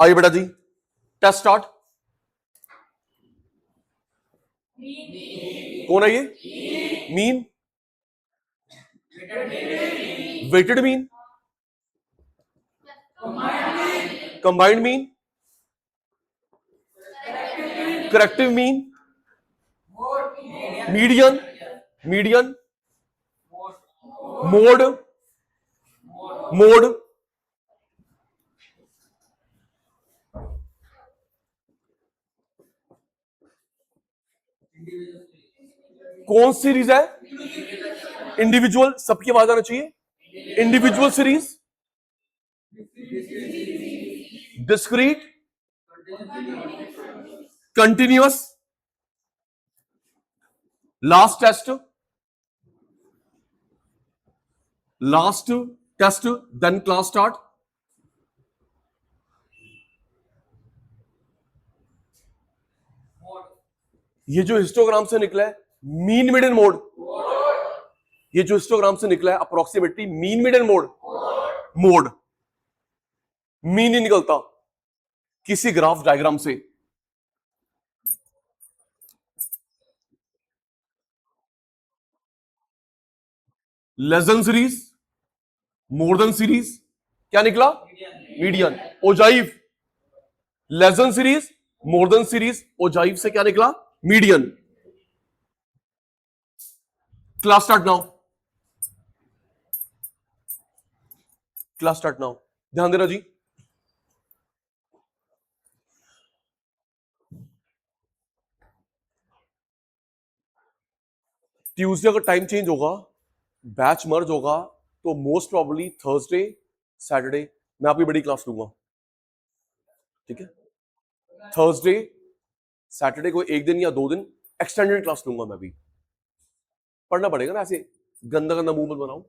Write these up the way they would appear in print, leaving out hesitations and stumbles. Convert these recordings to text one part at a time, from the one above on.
आइए बेटा जी, test start. कौन है ये? Mean, weighted mean, combined mean, corrective mean, median, median, mode, mode, कौन सीरीज है? इंडिविजुअल, सबकी आवाज आना चाहिए। Individual series, discrete, continuous, last test, last test, then class start. ये जो हिस्टोग्राम से निकला है मीन मिडिल मोड, ये जो हिस्टोग्राम से निकला है approximately mean middle mode, mode mean नहीं निकलता किसी ग्राफ डायग्राम से। Less than series, more than series, क्या निकला? Median. Ogive, less than series, more than series, ogive से क्या निकला? Median. Class start now, class start now, ध्यान देना जी। ट्यूसडे अगर टाइम चेंज होगा, बैच मर्ज होगा, तो मोस्ट प्रॉब्ली थर्सडे सैटरडे मैं आपकी बड़ी क्लास लूंगा, ठीक है? थर्सडे सैटरडे को एक दिन या 2 दिन एक्सटेंडेड क्लास लूंगा मैं भी। पढ़ना पड़ेगा ना, ऐसे गंदा गंदा मुंह मत बनाओ।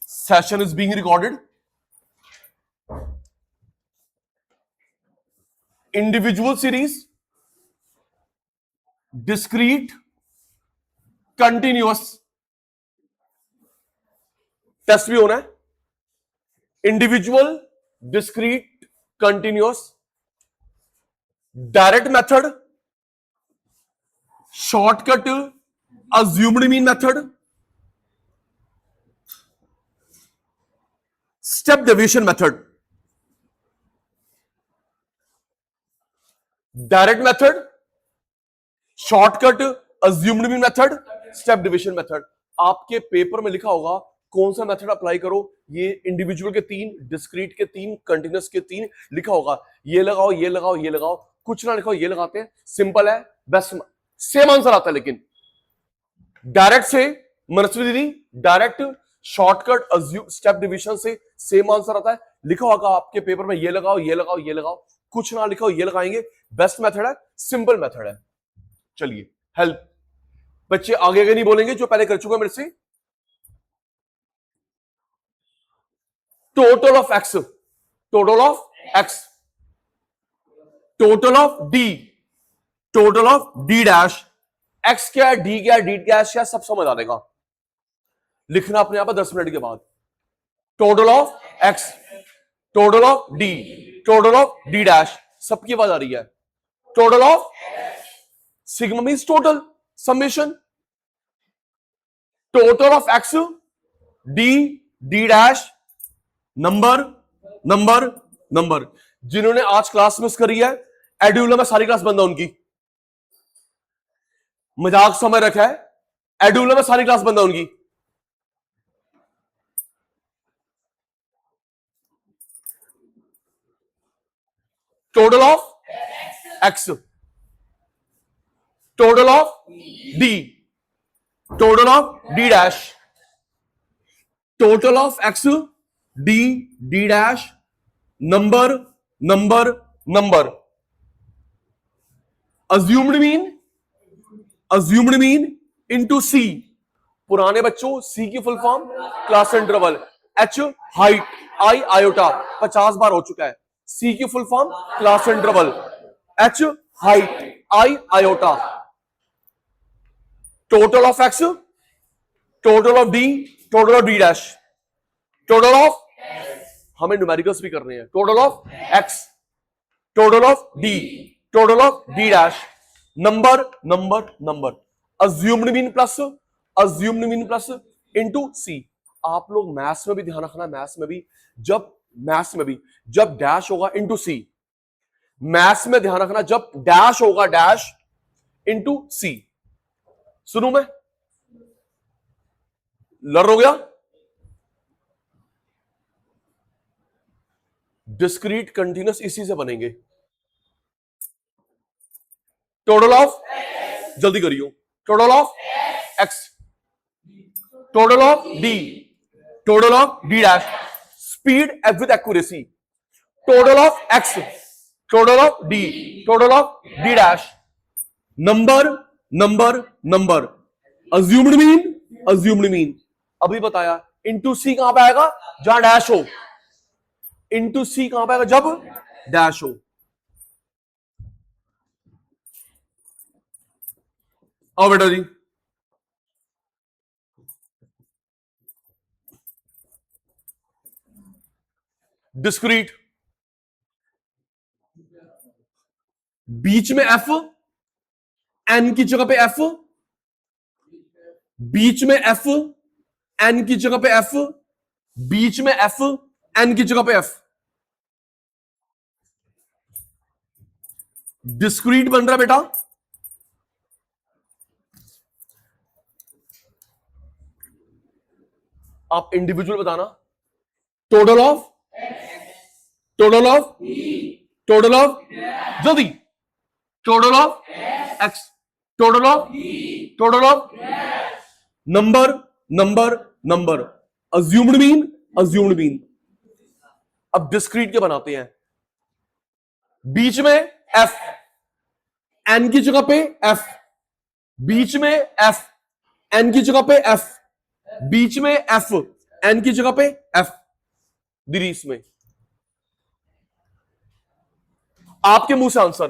Session is being recorded. Individual series, discrete, continuous, test भी होना है। Individual, discrete, continuous, direct method, shortcut, assumed mean method, step deviation method. Direct method, shortcut, assumed mean method, step deviation method. आपके पेपर में लिखा होगा कौन सा method apply करो। ये इंडिविजुअल के 3, डिस्क्रीट के 3, कंटिन्यूअस के 3 लिखा होगा। ये लगाओ, ये लगाओ, ये लगाओ, कुछ ना लिखो, ये लगाते हैं। सिंपल है, बेस्ट, सेम आंसर आता है। लेकिन डायरेक्ट से मनस्वी दीदी, direct, shortcut, assume, step division से सेम आंसर आता है। लिखा होगा आपके पेपर में ये लगाओ, ये लगाओ, ये लगाओ, कुछ ना लिखो, ये लगाएंगे। बेस्ट मेथड है, सिंपल मेथड है। चलिए, हेल्प। बच्चे आगे आगे नहीं बोलेंगे जो पहले कर चुके हैं मेरे से। Total of x, total of x, total of D, total of D dash. X क्या है, डी क्या है, डी डैश क्या है, सब समझ आ जाएगा। लिखना अपने आप 10 मिनट के बाद। Total of x, total of D, total of D dash, सबकी आवाज आ रही है। Total of sigma means total, summation. Total of X, D, D dash, number, number, number. जिन्होंने आज क्लास मिस करी है, एड्यूलर में सारी क्लास बंद है उनकी। मजाक समझ रखा है, एड्यूलर में सारी क्लास बंद है उनकी। Total of x, total of D, total of D dash, total of X, D, D dash, number, number, number. Assumed mean, assumed mean into C. पुराने बच्चों, सी की full form class interval, H height, I iota, 50 बार हो चुका है। C की full form class interval, H height, I iota. Total of x, total of D, total of D dash. Total of, हमें numericals भी करने हैं, total of x, total of D, total of D dash, number number number, assumed mean plus, assumed mean plus into c. आप लोग maths में भी ध्यान रखना, मैथ्स में भी जब डैश होगा इनटू सी, मैथ्स में ध्यान रखना जब डैश होगा डैश इनटू सी। सुनू मैं, लर्न हो गया? डिस्क्रीट कंटिन्यूअस इसी से बनेंगे। टोटल ऑफ, जल्दी करियो, total of x, total of D, total of D dash, speed with accuracy, total of x, total of D, total of D dash, number number number, assumed mean, assumed mean अभी बताया, into c कहां पे आएगा? जहां dash हो, into c कहां पे आएगा? जब डैश हो। आओ बेटा जी, डिस्क्रीट, बीच में एफ, एन की जगह पे एफ, बीच में एफ, एन की जगह पे एफ, बीच में एफ, एन की जगह पे एफ, डिस्क्रीट बन रहा बेटा। आप इंडिविजुअल बताना, total of, total of, total of, जल्दी, total of x, total of, total of, number number number, assumed mean, assumed mean. अब डिस्क्रीट के बनाते हैं, बीच में एफ, एन की जगह पे एफ, बीच में एफ, एन की जगह पे एफ, बीच में एफ, एन की जगह पे एफ, दिरीस में। आपके मुंह से आंसर,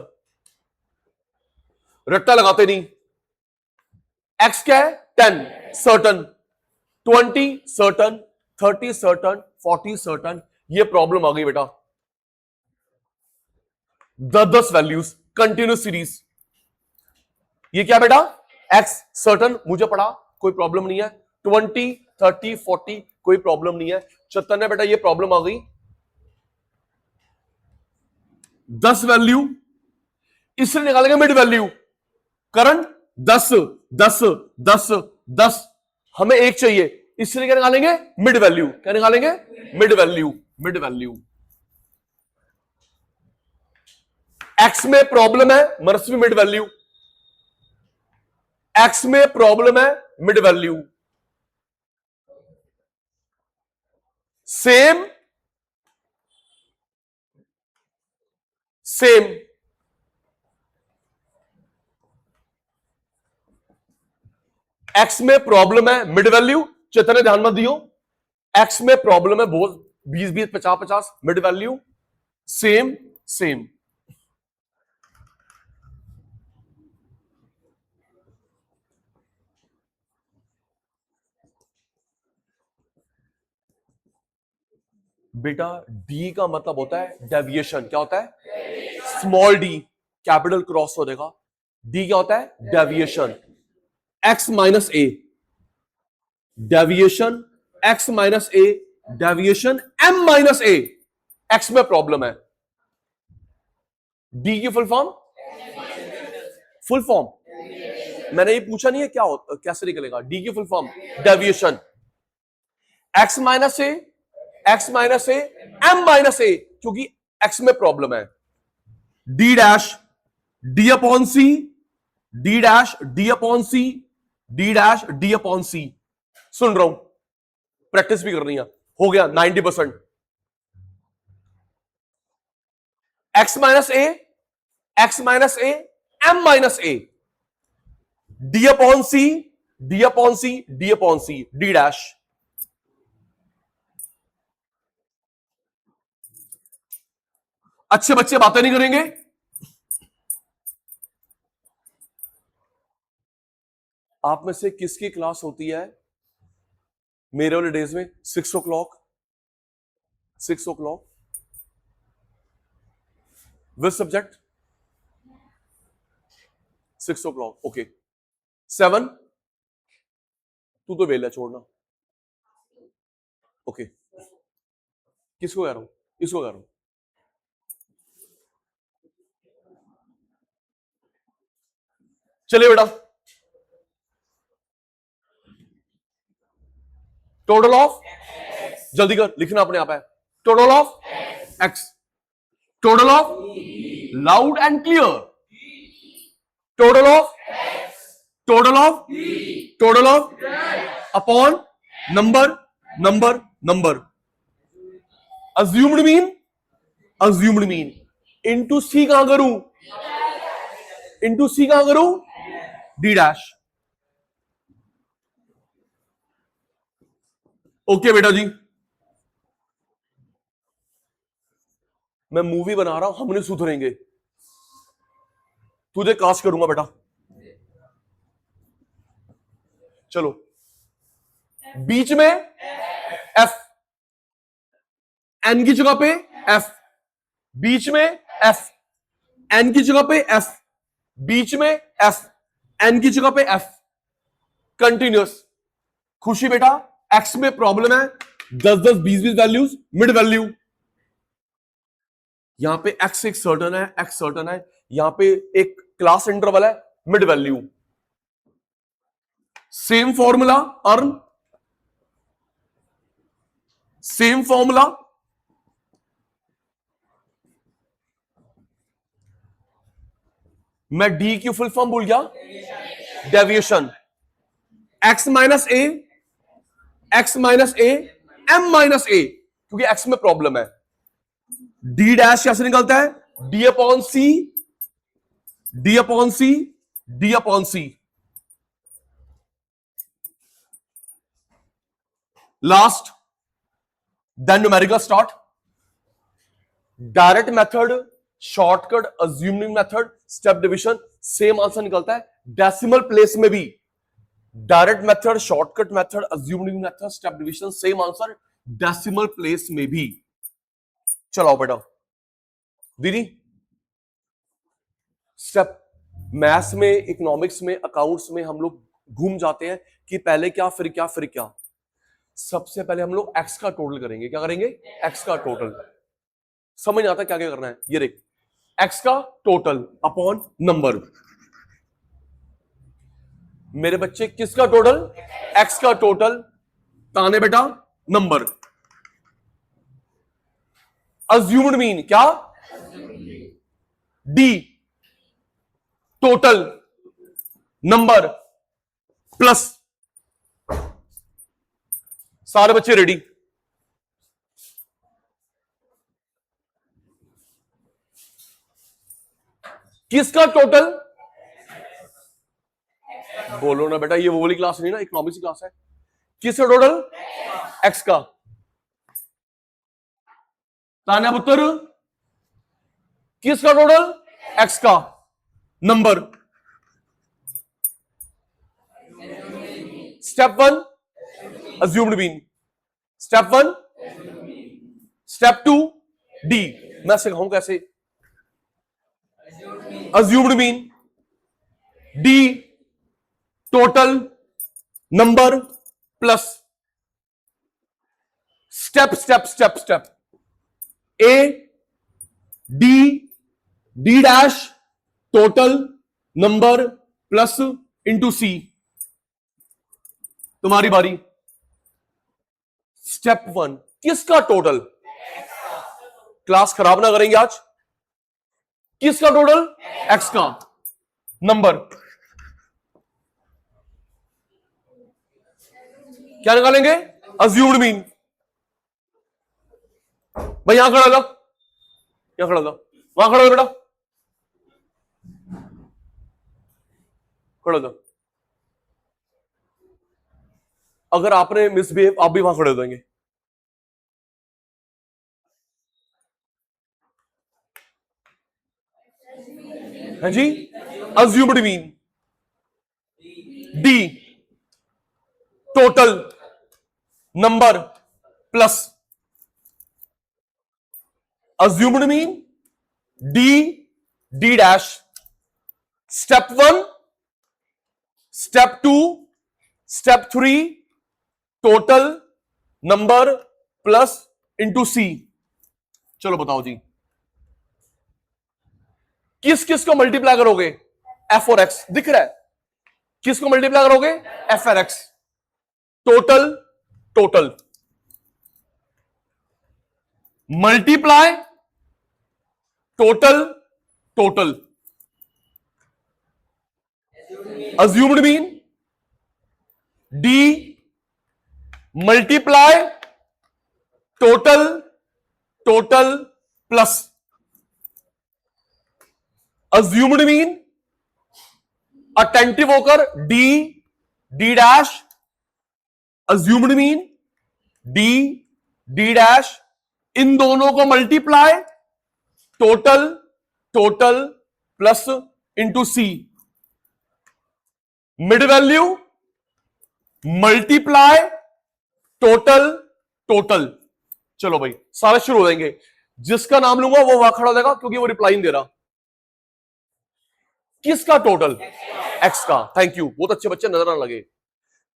रट्टा लगाते नहीं। एक्स क्या है? 10 सर्टन, 20 सर्टन, 30 सर्टन, 40 सर्टन। ये प्रॉब्लम आ गई बेटा, 10 वैल्यूज, कंटिन्यूस सीरीज। ये क्या बेटा? एक्स सर्टन, मुझे पढ़ा, कोई प्रॉब्लम नहीं है। 20, 30, 40 कोई प्रॉब्लम नहीं है। चैतन्य बेटा ये प्रॉब्लम आ गई, 10 वैल्यू, इससे निकालेंगे मिड वैल्यू। करंट 10 10 10 10, हमें एक चाहिए, इससे क्या निकालेंगे? Mid value. क्या निकालेंगे? Mid value, mid value. X में प्रॉब्लम है, मनस्वी मिड वैल्यू। एक्स में प्रॉब्लम है, mid value. Same same, x में प्रॉब्लम है, मिड वैल्यू। चैतन्य ध्यान मत दियो, एक्स में प्रॉब्लम है बहुत, 20 20 50 50, मिड वैल्यू सेम सेम। बेटा डी का मतलब होता है डेविएशन। क्या होता है? स्मॉल डी, कैपिटल क्रॉस हो देगा। डी क्या होता है? Deviation. X minus A, deviation x minus A, deviation M minus a. X में प्रॉब्लम है, डी की फुल फॉर्म, फुल फॉर्म मैंने ये पूछा नहीं है क्या कैसे निकलेगा। डी की full form deviation, x minus a, x minus a, m minus a, क्योंकि एक्स में प्रॉब्लम है। D dash D upon c, d dash D upon c, d dash D upon c. सुन रहा हूं, प्रैक्टिस भी करनी है। हो गया 90%। X minus a, x minus a, m minus a, d upon c, d upon c, d upon c, d dash. अच्छे बच्चे बातें नहीं करेंगे। आप में से किसकी क्लास होती है मेरे वाले डेज में 6 o'clock, 6 o'clock. Which subject? 6 o'clock. Okay. 7. तू तो वेला छोड़ना. Okay. किसको कह रहा हूं? इसको कह रहा हूं. चलिए बेटा, टोटल ऑफ, जल्दी कर, लिखना अपने आप है. Total of x, total of loud and clear, total of, total of, total of upon number, number, number. Assumed mean, assumed mean into c कहां करूं? इनटू सी कहां करूं? D dash. ओके बेटा जी, मैं मूवी बना रहा हूं, हमने सुधरेंगे. तुझे कास्ट करूंगा बेटा. चलो, बीच में एफ, एन की जगह पे एफ, बीच में एफ, एन की जगह पे एफ, बीच में एफ, एन की जगह पे एफ, कंटिन्यूअस. खुशी बेटा, एक्स में प्रॉब्लम है, 10-10, 20-20 वैल्यूज, मिड वैल्यू. यहां पे एक्स एक सर्टन है, एक्स सर्टन है, यहां पे एक क्लास इंटरवल है, mid value. Same formula earn, same formula. मैं डी की फुल फॉर्म भूल गया, deviation. X minus a, x minus a, m minus a, क्योंकि एक्स में प्रॉब्लम है. डी डैश कैसे निकलता है? D upon c, d upon c, d upon c. Last, then numerical start. Direct method, shortcut, assuming method, step division, same answer निकलता है. Decimal place में भी direct method, shortcut method, assuming method, step division, same answer decimal place में भी. चलाओ बेटा. दीदी, step maths में, इकोनॉमिक्स में, अकाउंट्स में हम लोग घूम जाते हैं कि पहले क्या फिर क्या फिर क्या. सबसे पहले हम लोग एक्स का टोटल करेंगे. क्या करेंगे? एक्स का टोटल. समझ नहीं आता क्या क्या करना है. ये देख, एक्स का टोटल अपॉन नंबर. मेरे बच्चे, किसका टोटल? एक्स का टोटल, ताने बेटा नंबर. अज्यूम्ड मीन क्या? D total number plus. सारे बच्चे रेडी? किसका टोटल? बोलो ना बेटा, ये वो वाली क्लास नहीं ना, इकोनॉमिक्स की क्लास है. किसका टोटल? एक्स का. तान्या पुत्र, किसका टोटल? एक्स का. Number. Step 1 assumed mean, step 1, step 2 d. मैं सिखाऊं कैसे. Assumed mean, d total number plus. Step step step step. A d, D dash total number plus into c. तुम्हारी बारी. स्टेप 1, किसका टोटल? क्लास खराब ना करेंगे आज. किसका टोटल? एक्स का. नंबर. क्या निकालेंगे? Assumed mean. भाई यहां खड़ा था, यहां खड़ा था, वहां खड़ा था बेटा, खड़ा था. अगर आपने मिसबिहेव, आप भी वहां खड़े हो जाएंगे. है जी. Assumed mean, d total number plus. assumed mean d d dash. Step 1, step 2, step 3, total number plus into c. चलो बताओ जी, किस किस को मल्टीप्लाई करोगे? f और x दिख रहा है, किसको मल्टीप्लाई करोगे? f और x. Total total multiply total total. assumed mean d multiply total total plus assumed mean attentive होकर d d dash. assumed mean d d dash, इन दोनों को multiply total total plus into c. Mid value multiply total total. चलो भाई सारे शुरू हो जाएंगे. जिसका नाम लूंगा वो वहां खड़ा हो जाएगा क्योंकि वो रिप्लाई नहीं दे रहा. किसका टोटल? एक्स का. थैंक यू, बहुत अच्छे बच्चे, नजर ना लगे.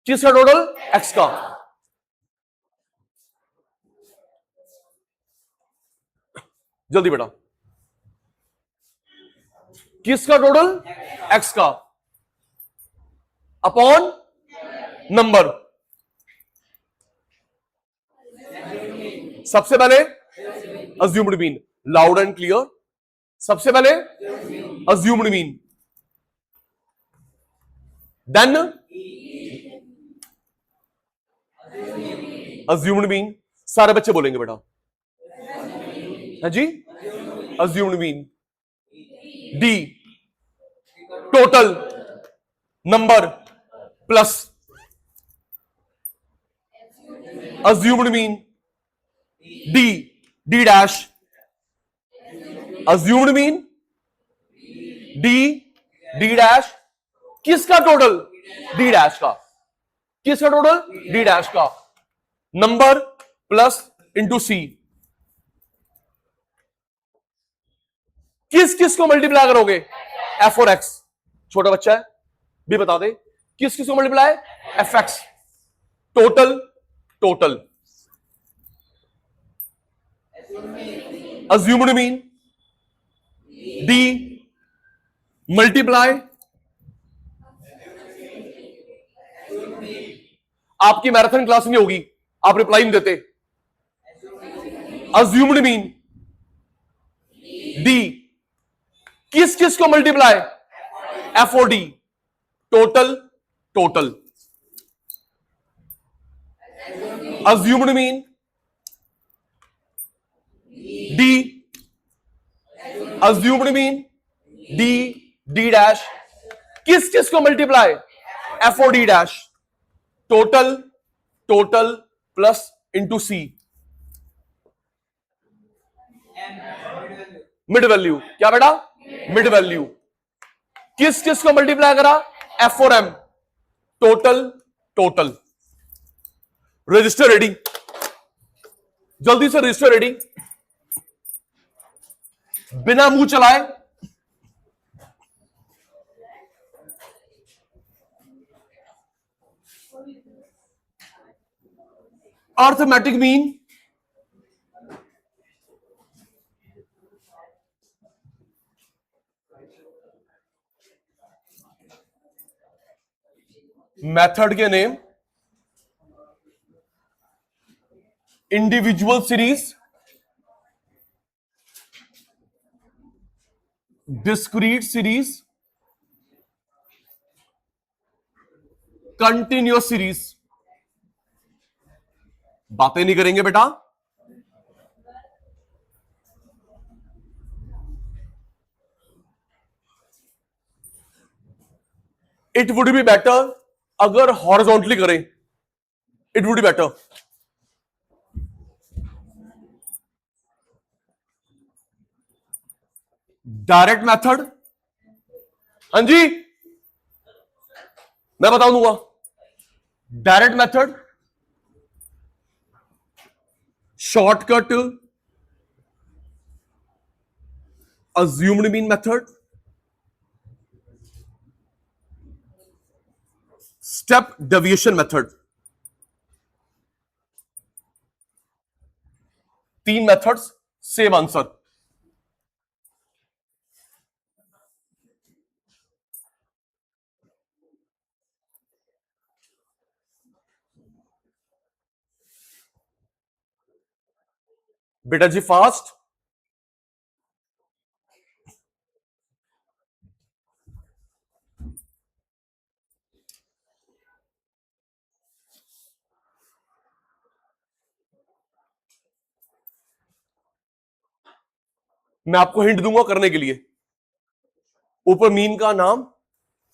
किसका टोटल? एक्स का. जल्दी बेटा, किसका टोटल? एक्स का अपॉन नंबर. सबसे पहले assumed mean, loud and clear. सबसे पहले assumed mean, then assumed mean. सारे बच्चे बोलेंगे बेटा, है जी. assumed mean d total number plus assumed mean d d dash. assumed mean d d dash. किसका टोटल? d डैश का. किसका टोटल? d डैश का. Number plus into C. किस किस को मल्टीप्लाई करोगे? f और x. छोटा बच्चा है भी बता दे, किस किस को multiply? F x. Total total. assumed mean d multiply. आपकी मैराथन क्लास नहीं होगी, आप रिप्लाई नहीं देते. assumed mean d किस किस को मल्टीप्लाई? एफ और d. Total total. assumed mean d assumed mean d d dash. किस किस को मल्टीप्लाई? एफ और d dash. Total total plus into c. Mid value. क्या बेटा? Mid value. किस किस को मल्टीप्लाई करा? एफ और m. Total total. Register ready, जल्दी से रजिस्टर रेडी, बिना मुंह चलाए. अर्थमेटिक मीन मेथड के name individual series, discrete series, continuous series. बातें नहीं करेंगे बेटा. इट वुड बी बेटर अगर हॉरिजॉन्टली करें. It would be better. Direct method, हाँ जी मैं बता दूंगा. Direct method, shortcut assumed mean method, step deviation method. तीन मेथड्स, सेम आंसर. बेटा जी फास्ट. मैं आपको हिंट दूंगा करने के लिए. ऊपर मीन का नाम,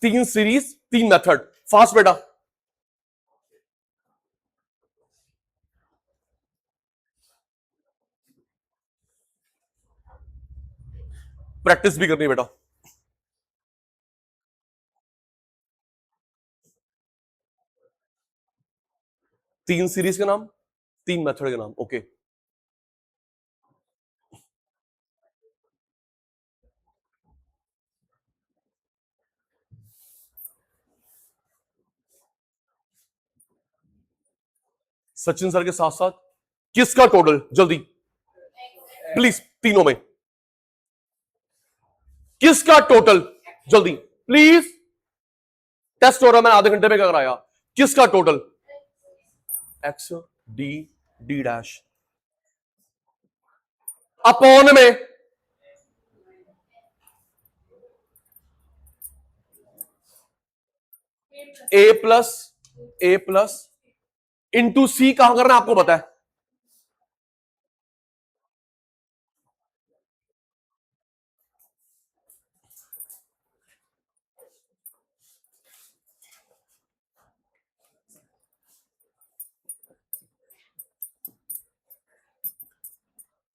तीन सीरीज, तीन मेथड. फास्ट बेटा. प्रैक्टिस भी करनी है बेटा. तीन सीरीज के नाम, तीन मेथड के नाम. ओके. सचिन सर के साथ साथ किसका टोटल, जल्दी प्लीज, तीनों में किसका टोटल, जल्दी प्लीज. टेस्ट हो रहा है, मैंने आधे घंटे में क्या कराया. किसका total, x D D dash upon में ए प्लस इंटू सी. कहां करना है आपको पता है.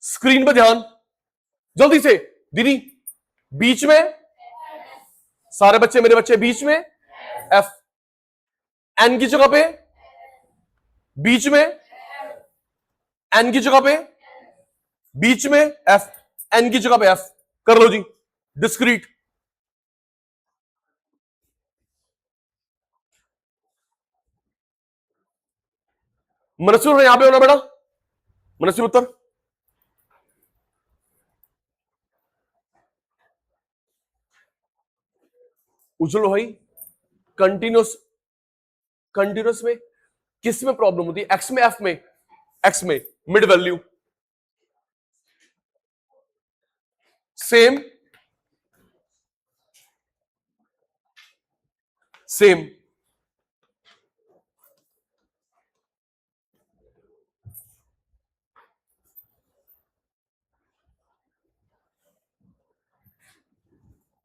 स्क्रीन पे ध्यान, जल्दी से दीदी. बीच में, सारे बच्चे मेरे बच्चे, बीच में एफ. एन की जगह पे, बीच में एन की जगह पे, बीच में एफ. एन की जगह पे एफ. कर लो जी, डिस्क्रीट. मनस्वी यहां पे होना बेटा. मनस्वी उत्तर. उछलो भाई. कंटिन्यूस, कंटिन्यूस में किस में प्रॉब्लम होती है, एक्स में एफ में. एक्स में मिड वैल्यू सेम, सेम.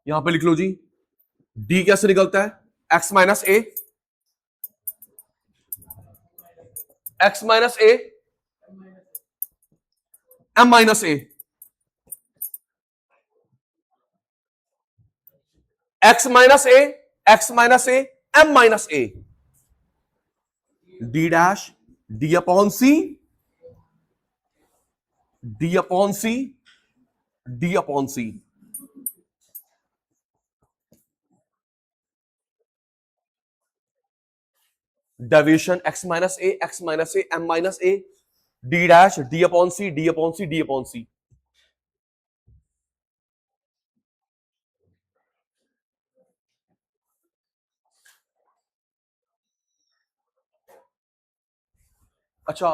यहां पे लिख लो जी. डी कैसे निकलता है, x minus a, x minus a, m minus a. X minus a, x minus a, m minus a. D dash D upon c, d upon c, d upon C. Deviation x minus a, x minus a, m minus a, D dash D upon c, d upon c, d upon सी. अच्छा,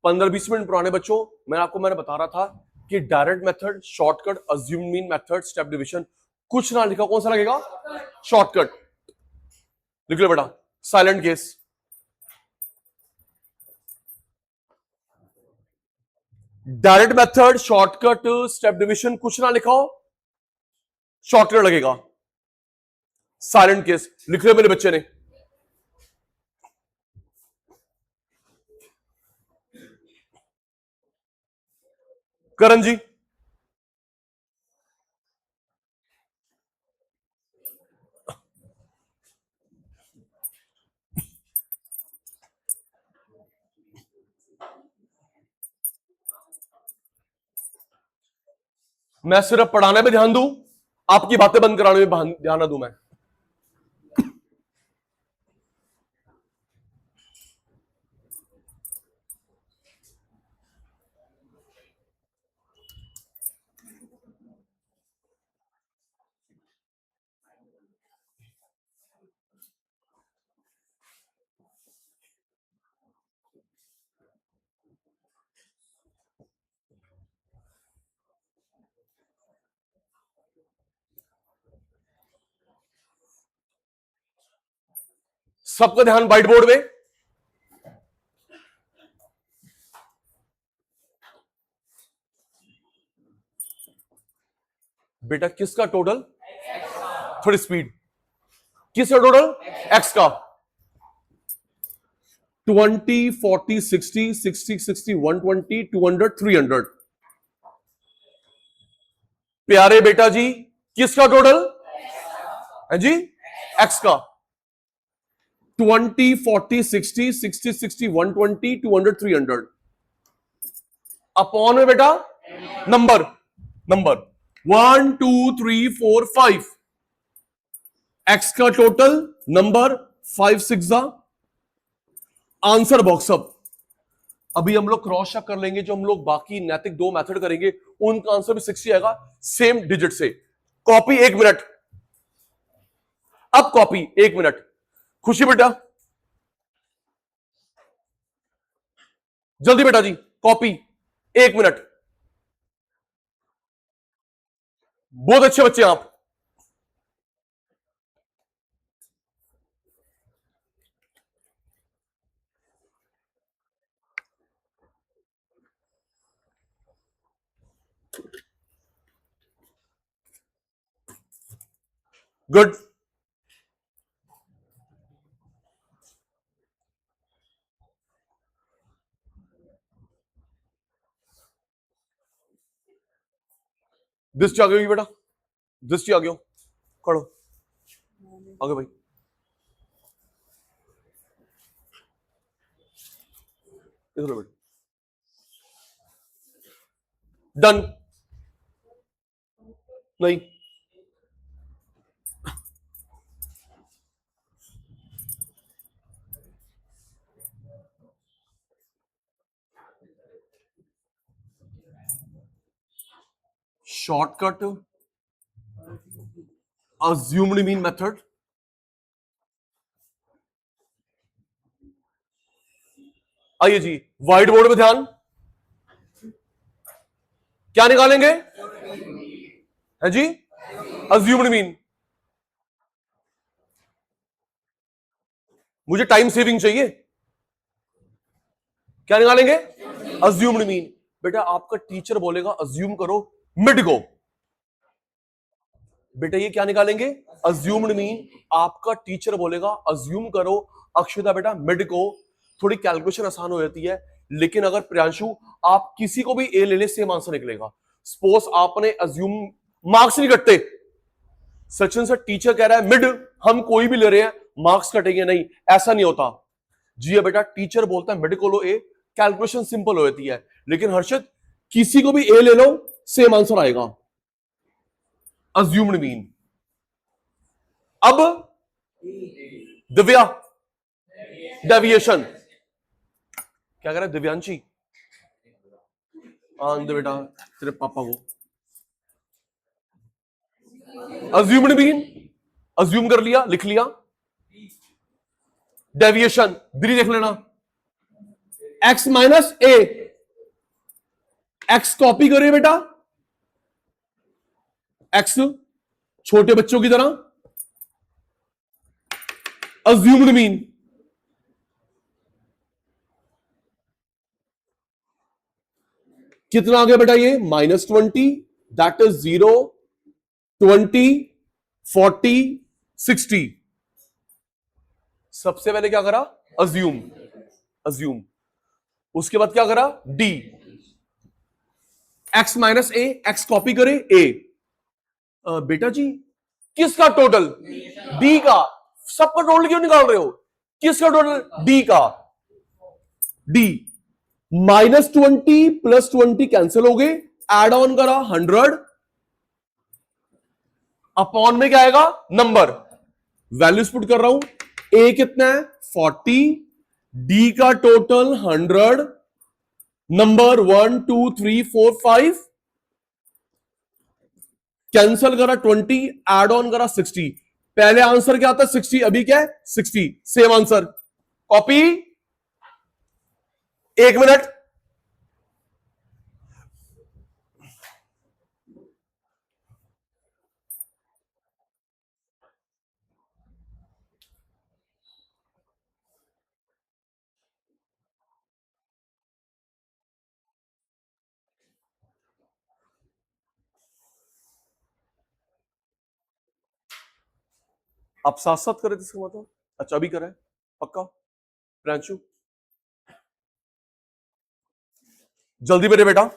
15-20 minute पुराने बच्चों, मैंने बता रहा था कि direct method, shortcut, assume mean method, step division. कुछ ना लिखा, कौन सा लगेगा, शॉर्टकट. लिख लो बेटा. Silent case. Direct method, shortcut, step division, कुछ ना लिखा हो, शॉर्टकट लगेगा. साइलेंट केस लिख रहे मेरे बच्चे ने. करण जी. मैं सिर्फ पढ़ाने पे ध्यान दूं, आपकी बातें बंद कराने में ध्यान ना दूं मैं। सबका ध्यान व्हाइट बोर्ड में। बेटा किसका टोटल, थोड़ी स्पीड, किसका टोटल, एक्स का। 20, 40, 60, 60, 60, 120, 200, 300। प्यारे बेटा जी किसका टोटल है जी, एक्स का। 20, 40, 60, 60, 60, 120, 200, 300 अपॉन में बेटा नंबर, नंबर 1, 2, 3, 4, 5। एक्स का total number 5 6 answer box up. अभी हम लोग क्रॉस चेक कर लेंगे, जो हम लोग बाकी नैतिक 2 मेथड करेंगे उनका आंसर भी 60 आएगा सेम डिजिट से। कॉपी 1 मिनट, अब कॉपी 1 मिनट। खुशी बेटा जल्दी बेटा जी, कॉपी 1 मिनट। बहुत अच्छे बच्चे आप। गुड। दृष्टि आ गई बेटा, दृष्टि आ गयो, खड़ो आगे भाई। इधर बेटा, डन नहीं, शॉर्टकट assumed mean मेथड। आइए जी व्हाइट बोर्ड में ध्यान, क्या निकालेंगे है जी, assumed mean। मुझे टाइम सेविंग चाहिए, क्या निकालेंगे, assumed mean। बेटा आपका टीचर बोलेगा अज्यूम करो मिड को, बेटा ये क्या निकालेंगे, assumed mean। आपका टीचर बोलेगा अज्यूम करो अक्षता बेटा मिड को। थोड़ी कैलकुलेशन आसान हो जाती है, लेकिन अगर प्रियांशु आप किसी को भी ए ले ले सेम आंसर निकलेगा। सपोज आपने अज्यूम, मार्क्स नहीं कटते, सचिन सर टीचर कह रहा है मिड, हम कोई भी ले रहे हैं मार्क्स कटेंगे, नहीं ऐसा नहीं होता जी बेटा। टीचर बोलता है मिड को लो ए, कैलकुलेशन सिंपल हो जाती है। लेकिन हर्षित किसी को भी ए ले लो सेम आंसर आएगा, assumed mean। अब दिव्या डेविएशन, क्या कह रहा है दिव्यांशी, दे बेटा तेरे पापा को। assumed mean, assume कर लिया, लिख लिया। डेविएशन भी देख लेना, x माइनस ए, x कॉपी करिए बेटा, x छोटे बच्चों की तरह, assumed mean। कितना आ गया बेटा ये, -20, दैट इज 0, 20, 40, 60। सबसे पहले क्या करा, अज्यूम, अज्यूम। उसके बाद क्या करा, D, x minus a, x copy करे ए। बेटा जी किसका टोटल, डी का। सबका टोटल क्यों निकाल रहे हो, किसका टोटल, डी का। डी -20 + 20 कैंसिल हो गए, एड ऑन करा 100, अपॉन में क्या आएगा, नंबर। वैल्यूज पुट कर रहा हूं, ए कितना है 40, डी का टोटल 100, नंबर 1 2 3 4 5, कैंसल करा 20, एड ऑन करा 60। पहले आंसर क्या था 60, अभी क्या है 60, सेम आंसर। Copy, 1 minute. आप साथ साथ करे थे इसका मतलब, अच्छा अभी करा है पक्का। प्रियांशु जल्दी मेरे बेटा।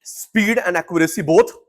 Speed and accuracy both.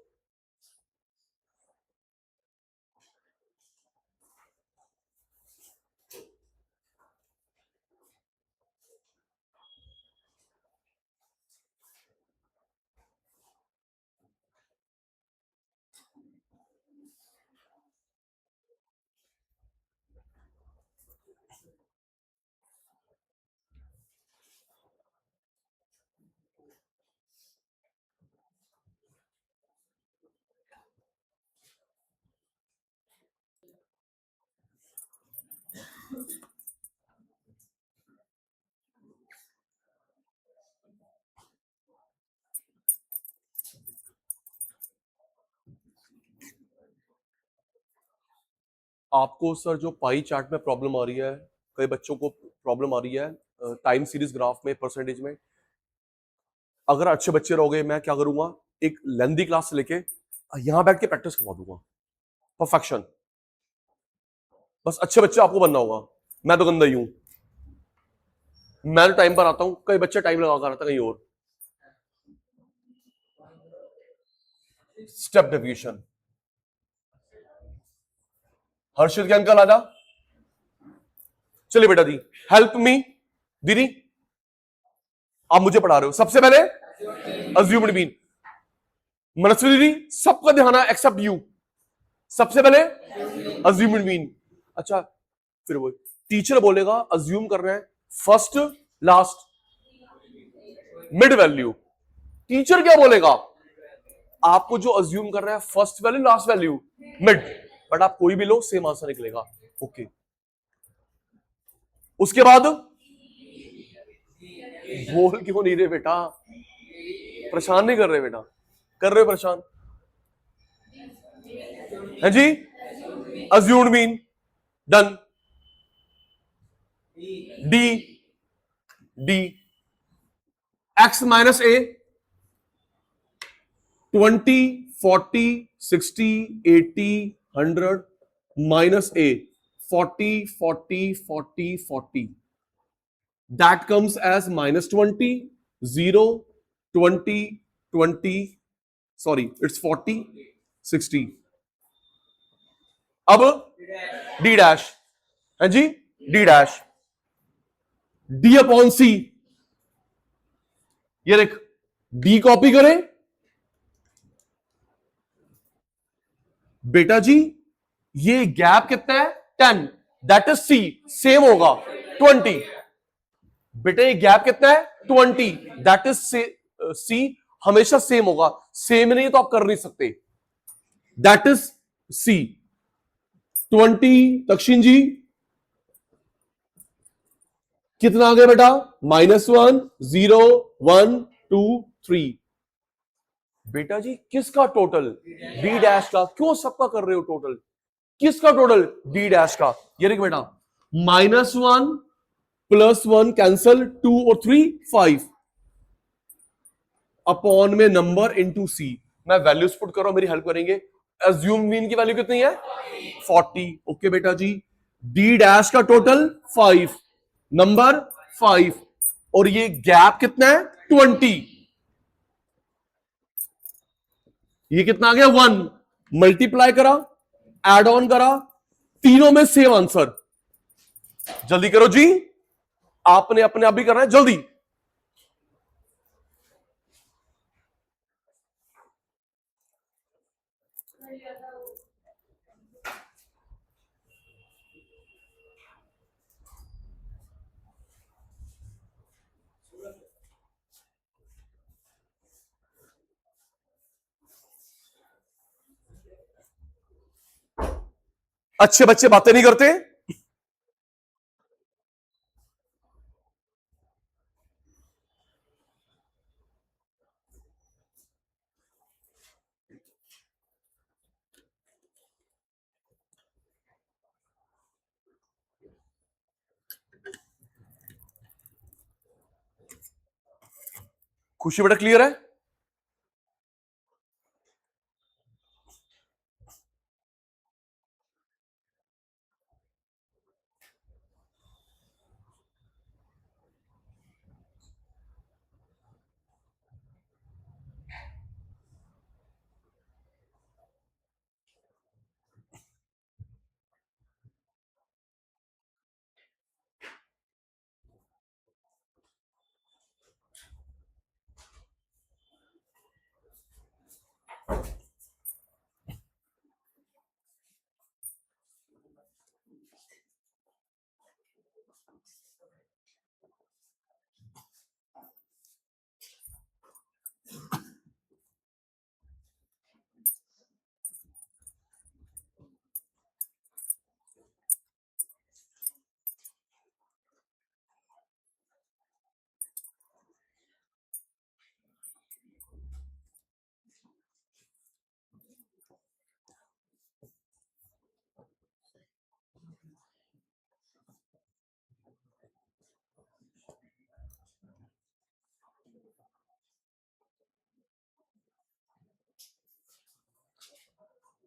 आपको सर जो पाई चार्ट में प्रॉब्लम आ रही है, कई बच्चों को प्रॉब्लम आ रही है टाइम सीरीज ग्राफ में, परसेंटेज में, अगर अच्छे बच्चे रहोगे मैं क्या करूंगा, एक लेंदी क्लास लेके यहां बैठ के प्रैक्टिस करवा दूंगा, परफेक्शन। बस अच्छे बच्चे आपको बनना होगा, मैं तो गंदा ही हूं। मैं तो टाइम पर आता हूं, कई बच्चे टाइम लगा कर आता कहीं और। Step deviation. हर्षित के अंकल आजा, चलिए बेटा दी, हेल्प मी दीदी, आप मुझे पढ़ा रहे हो। सबसे पहले अज्यूम्ड मीन, मनस्वी दीदी सबका ध्यान है एक्सेप्ट यू। सबसे पहले अज्यूम्ड मीन। अच्छा फिर वो टीचर बोलेगा अज्यूम कर रहे हैं first last mid value. Teacher क्या बोलेगा, आपको जो अज्यूम कर रहा है first value last value mid, but आप कोई भी लो सेम आंसर निकलेगा। ओके, उसके बाद बोल क्यों नहीं रहे बेटा, परेशान नहीं कर रहे बेटा, कर रहे हो परेशान है जी। Assumed mean done. D, d x minus a, 20 40 60 80 100 minus a 40 40 40 40, that comes as minus 20 0 20 20, sorry it's 40 60। अब डी डैश है जी, डी डैश, डी अपॉन सी, ये देख डी कॉपी करें बेटा जी, ये गैप कितना है 10, दैट इज सी, सेम होगा 20। बेटा ये गैप कितना है 20, दैट इज सी, हमेशा सेम होगा, सेम नहीं तो आप कर नहीं सकते, दैट इज सी 20। दक्षिण जी कितना आ गया बेटा, -1 0 1 2 3। बेटा जी किसका टोटल, डी डैश का, क्यों सबका कर रहे हो टोटल, किसका टोटल, डी डैश का। ये देख बेटा -1 +1 कैंसल, 2 और 3 5, अपॉन में नंबर इनटू सी। मैं वैल्यूज पुट कर रहा हूं, मेरी हेल्प करेंगे। अज्यूम मीन की वैल्यू कितनी है 40। ओके बेटा जी, डी डैश का टोटल 5, नंबर 5, और ये गैप कितना है 20। ये कितना आ गया 1, मल्टीप्लाई करा, एड ऑन करा, तीनों में सेम आंसर। जल्दी करो जी, आपने अपने आप भी करना है, जल्दी। अच्छे बच्चे बातें नहीं करते। खुशी बेटा क्लियर है?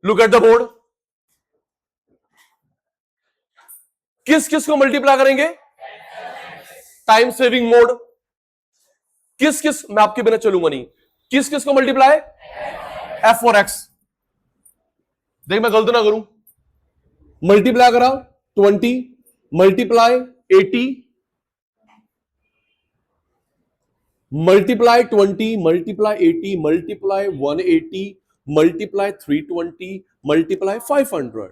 Look at the board. किस किस को मल्टीप्लाई करेंगे? Time saving mode. किस किस, मैं आपके बिना चलूंगा नहीं, किस किस को मल्टीप्लाई? एफ और एक्स। देख मैं गलत ना करूं, मल्टीप्लाई करा 20, multiply 80, multiply 20, multiply 80, multiply 180, multiply 320, multiply 500।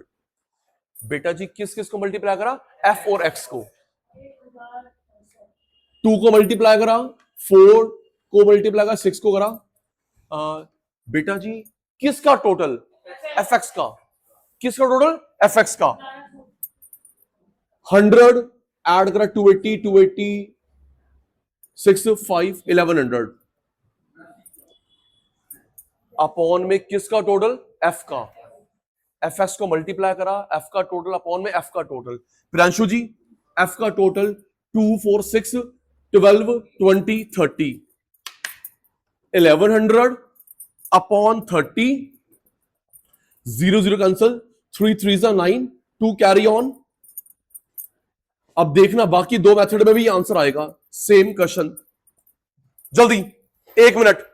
बेटा जी किस किस को मल्टीप्लाई करा? एफ और एक्स को। 2 को मल्टीप्लाई करा, 4 को मल्टीप्लाई करा, 6 को करा। बेटा जी किसका टोटल? एफ एक्स का। किसका टोटल? एफ एक्स का। 100 ऐड करा, 280, 280, 6, 5, 1100 अपॉन में किसका टोटल? एफ का। एफ एक्स को मल्टीप्लाई करा, एफ का टोटल अपॉन में एफ का टोटल। प्रियांशु जी एफ का total 2, 4, 6, 12, 20, 30, 1100 upon 30, 0 0 cancel, 3 3 9, 2 carry on. अब देखना बाकी दो मेथड में भी आंसर आएगा, सेम क्वेश्चन। जल्दी 1 मिनट,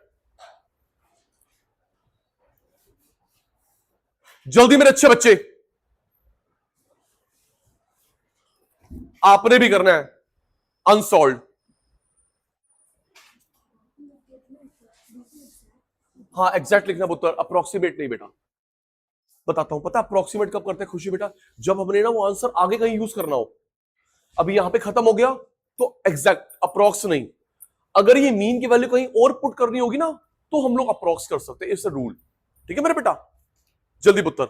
जल्दी मेरे अच्छे बच्चे, आपने भी करना है अनसॉल्व। हाँ एग्जैक्ट लिखना पुत्र, अप्रोक्सीमेट नहीं बेटा। बताता हूं, पता अप्रोक्सीमेट कब करते हैं खुशी बेटा? जब हमने ना वो आंसर आगे कहीं यूज करना हो। अभी यहां पे खत्म हो गया तो एग्जैक्ट, अप्रोक्स नहीं। अगर ये मीन की वैल्यू कहीं और पुट करनी होगी ना तो हम लोग अप्रोक्स कर सकते हैं, इट्स अ रूल। ठीक है मेरे बेटा, जल्दी पुत्र।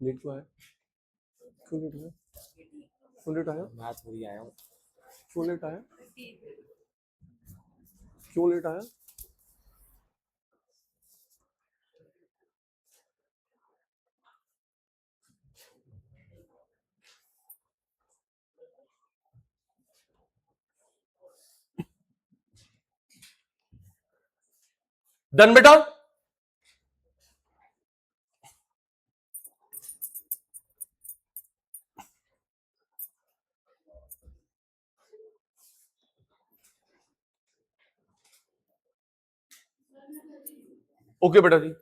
लेट क्यों आया? क्यों लेट आया? क्यों लेट आया? मैं थोड़ी आया हूं। क्यों लेट आया? क्यों लेट आया? डन बेटा। ओके बेटा जी।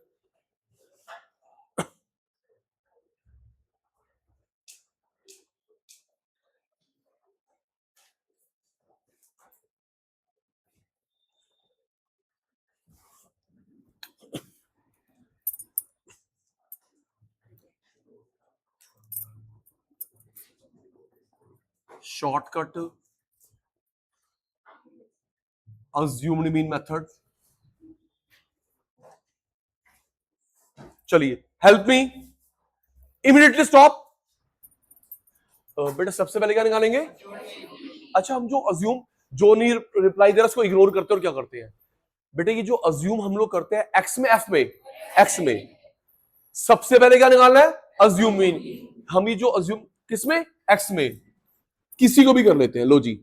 Shortcut assumed mean method. चलिए हेल्प मी, इमीडिएटली स्टॉप। बेटा सबसे पहले क्या निकालेंगे? अच्छा, हम जो अज्यूम, जो नहीं रिप्लाई दे रहा उसको इग्नोर करते हैं और क्या करते हैं बेटे? ये जो अज्यूम हम लोग करते हैं एक्स में, एफ में, एक्स में, सबसे पहले क्या निकालना है? Assume mean. हम ये जो अज्यूम किसमें? एक्स में। किसी को भी कर लेते हैं, लो जी।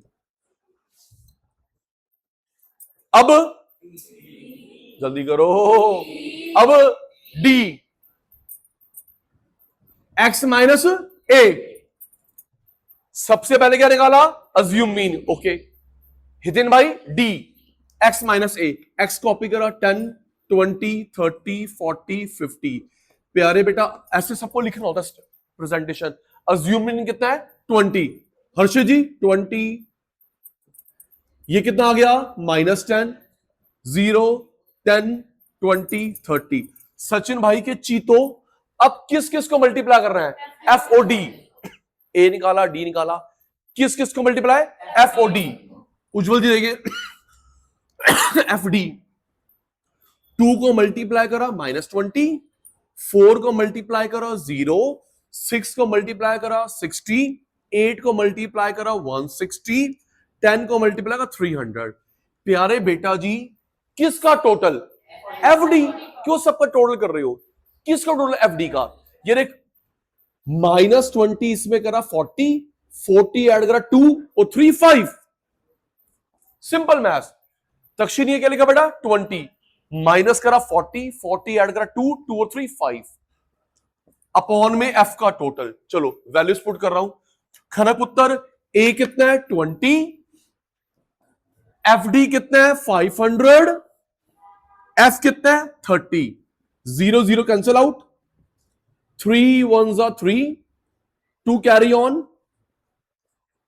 अब जल्दी करो, अब डी एक्स माइनस ए। सबसे पहले क्या निकाला? Assume mean. ओके हितिन भाई, D x minus a. X copy करा, 10 20 30 40 50। प्यारे बेटा ऐसे सबको लिखना होता है प्रेजेंटेशन। अज्यूम मीन कितना है? 20। हर्षित जी 20, ये कितना आ गया? -10, 0, 10, 20, 30। सचिन भाई के चीतो, अब किस किस को मल्टीप्लाई कर रहे हैं? एफ ओ डी। ए निकाला, डी निकाला, किस किस को मल्टीप्लाई? एफ ओ डी। उज्जवल जी देखिए, एफ डी 2 को मल्टीप्लाई करा -20, 4 को मल्टीप्लाई करा 0, 6 को मल्टीप्लाई करा 60, 8 को मल्टीप्लाई करा 160, 10 को मल्टीप्लाई करा 300। प्यारे बेटा जी किसका टोटल? F D. क्यों सबका टोटल कर रहे हो? किसका टोटल? एफ डी का। ये देख, -20 इसमें करा 40, 40 ऐड करा 2 और 3 5। Simple math. तक्षी ने क्या लिखा बेटा? 20 माइनस करा 40, 40 ऐड करा 2, 2 और 3 5 अपॉन में एफ का टोटल। चलो वैल्यूज पुट कर रहा हूं। खनक उत्तर, ए कितना है? 20, एफ डी कितना है? 500, एफ कितना है? 30। 0 0 cancel out, 3 1 3, 2 carry on,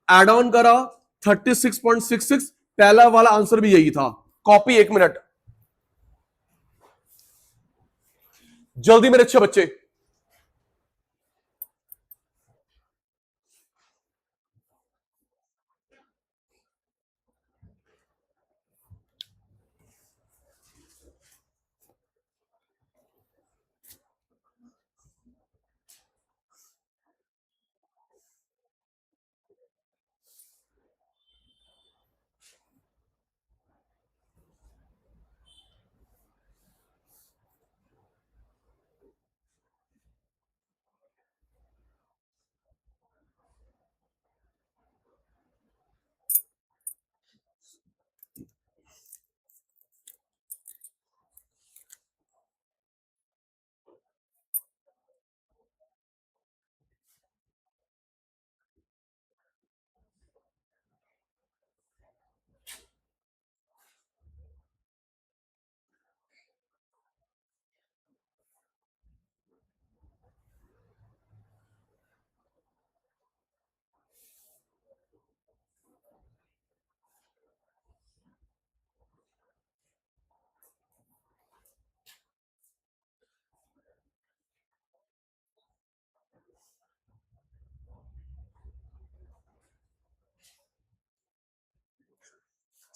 add on करा 36.66। पहला वाला आंसर भी यही था। कॉपी 1 मिनट, जल्दी मेरे अच्छे बच्चे।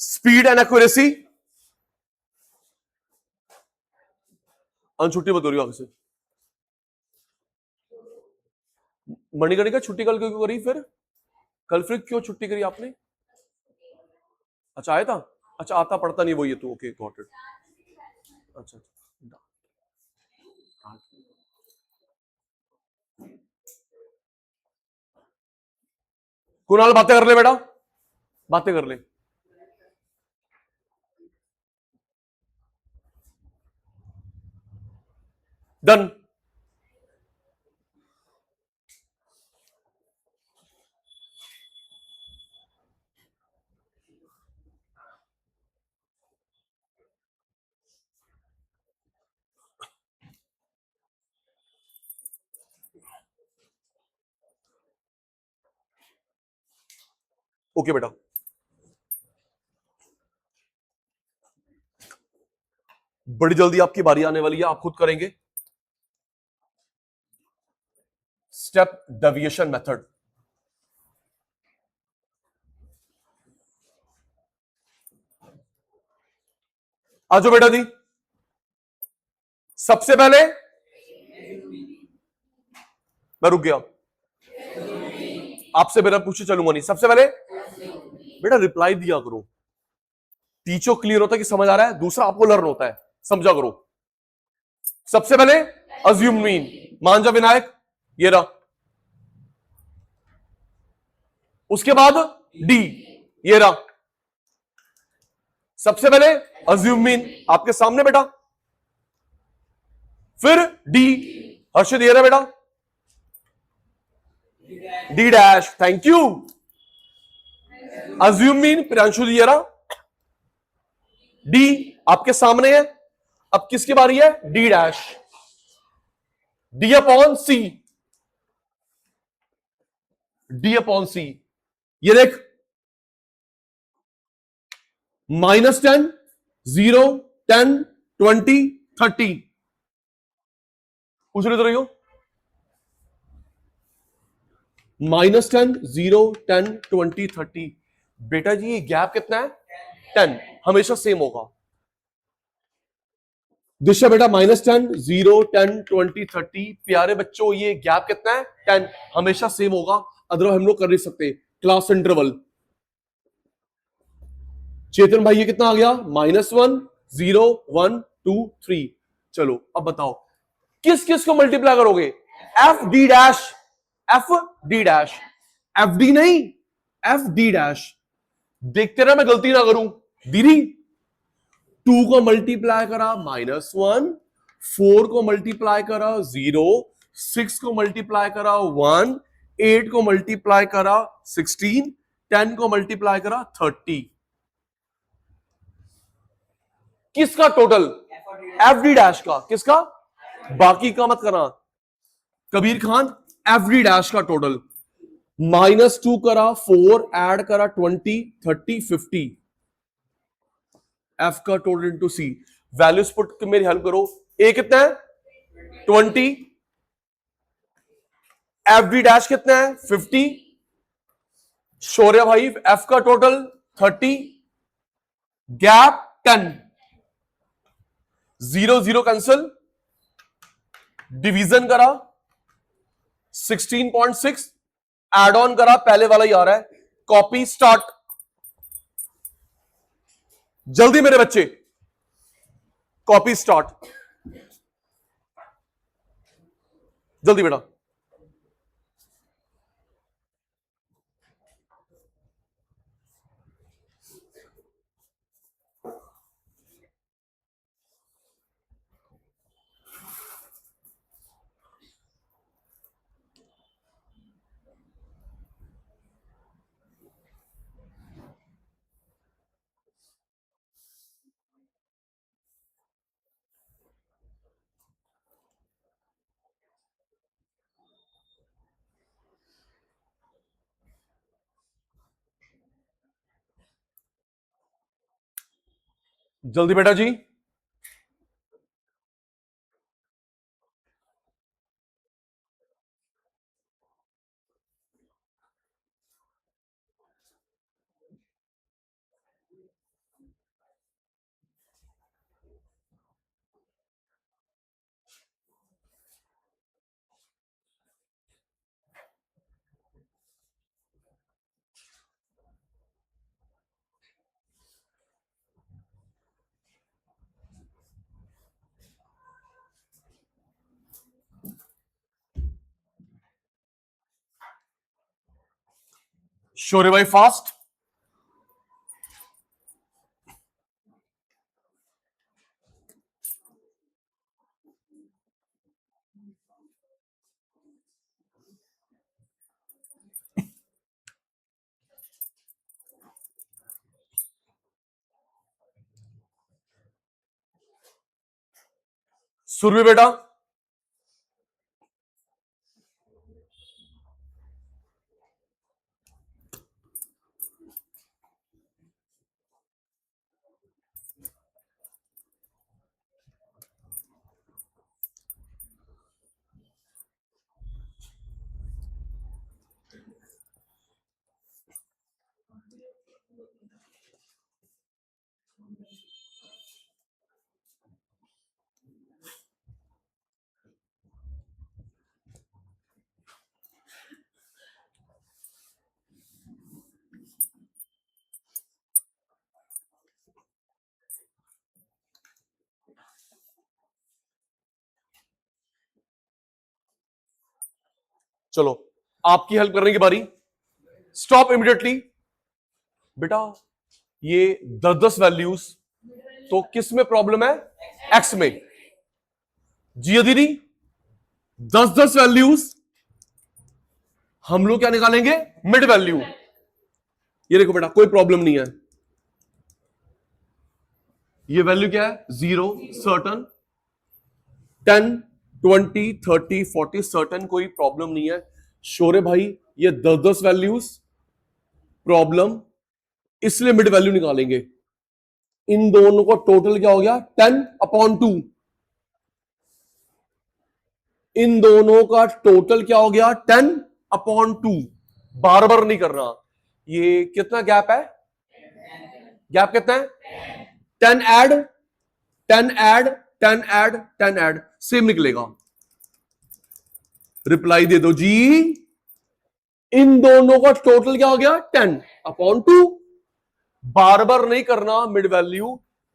Speed and accuracy. छुट्टी मत करियो आगे से। मणिकर्णिका छुट्टी कल क्यों करी फिर? कल फिर क्यों छुट्टी करी आपने? अच्छा आया था। अच्छा आता पढ़ता नहीं वो, ये तू। Okay got it. अच्छा कुणाल बातें कर ले बेटा, बातें कर ले। डन। ओके बेटा, बड़ी जल्दी आपकी बारी आने वाली है, आप खुद करेंगे। Step deviation method. आ जाओ बेटा जी। सबसे पहले मैं रुक गया, आपसे बेटा पूछे चलूंगा नहीं। सबसे पहले बेटा रिप्लाई दिया करो, टीचर क्लियर होता है कि समझ आ रहा है, दूसरा आपको लर्न होता है, समझा करो। सबसे पहले अज्यूम मीन, मान जा विनायक, ये रहा। उसके बाद डी, ये रहा। सबसे पहले अज्यूम मीन आपके सामने बेटा, फिर डी, हर्षित ये रहा बेटा, d dash, thank you. Assume mean Priyanshu ji, ये रहा। डी आपके सामने है, अब किसकी बारी है? D dash, D upon c, d upon सी। ये देख, -10, 0, 10, 20, 30। पूछ रहे तो रही हो, -10, 0, 10, 20, 30। बेटा जी ये गैप कितना है? 10, हमेशा सेम होगा। दिशा बेटा -10, 0, 10, 20, 30। प्यारे बच्चों ये गैप कितना है? 10, हमेशा सेम होगा, अदरवाइज हम लोग कर नहीं सकते। Class interval. चेतन भाई ये कितना आ गया? -1, 0, 1, 2, 3। चलो अब बताओ किस किस को मल्टीप्लाई करोगे? F D dash, F D dash, F D नहीं, एफ डी डैश। देखते रहे मैं गलती ना करूं। दीदी 2 को मल्टीप्लाई करा -1, 4 को मल्टीप्लाई करा 0, 6 को मल्टीप्लाई करा 1, 8 को मल्टीप्लाई करा 16, 10 को मल्टीप्लाई करा 30। किसका टोटल? एफ डी डैश का। किसका? बाकी का मत करना। Kabir Khan F D dash का टोटल, -2 करा, 4 ऐड करा 20, 30, 50। एफ का टोटल इंटू सी। वैल्यूज पुट के मेरी हेल्प करो। ए कितना है? 20। एफ डी डैश कितना है? 50। शौर्य भाई एफ का टोटल 30, गैप 10, 0 0 कैंसिल, डिवीजन करा 16.6, एड ऑन करा, पहले वाला ही आ रहा है, कॉपी स्टार्ट। जल्दी मेरे बच्चे, कॉपी स्टार्ट, जल्दी बेटा। जल्दी बेटा जी। शौर्य भाई फास्ट। सुरभि बेटा, चलो आपकी हेल्प करने की बारी। Stop immediately. बेटा ये 10-10 वैल्यूज, तो किस में प्रॉब्लम है? एक्स में। जी दीदी 10-10 वैल्यूज, हम लोग क्या निकालेंगे? Mid value. ये देखो बेटा कोई प्रॉब्लम नहीं है। ये वैल्यू क्या है? 0, सर्टन, 10, 20, 30, 40 सर्टन, कोई प्रॉब्लम नहीं है। शोरे भाई ये 10-10 वैल्यूज प्रॉब्लम, इसलिए मिड वैल्यू निकालेंगे। इन दोनों का टोटल क्या हो गया? 10/2। इन दोनों का टोटल क्या हो गया? 10/2। बार बार नहीं करना। ये कितना गैप है? गैप कितना है? 10 add 10 add 10 add 10 add, same निकलेगा। रिप्लाई दे दो जी। इन दोनों का टोटल क्या हो गया? 10/2। बार बार नहीं करना मिड वैल्यू।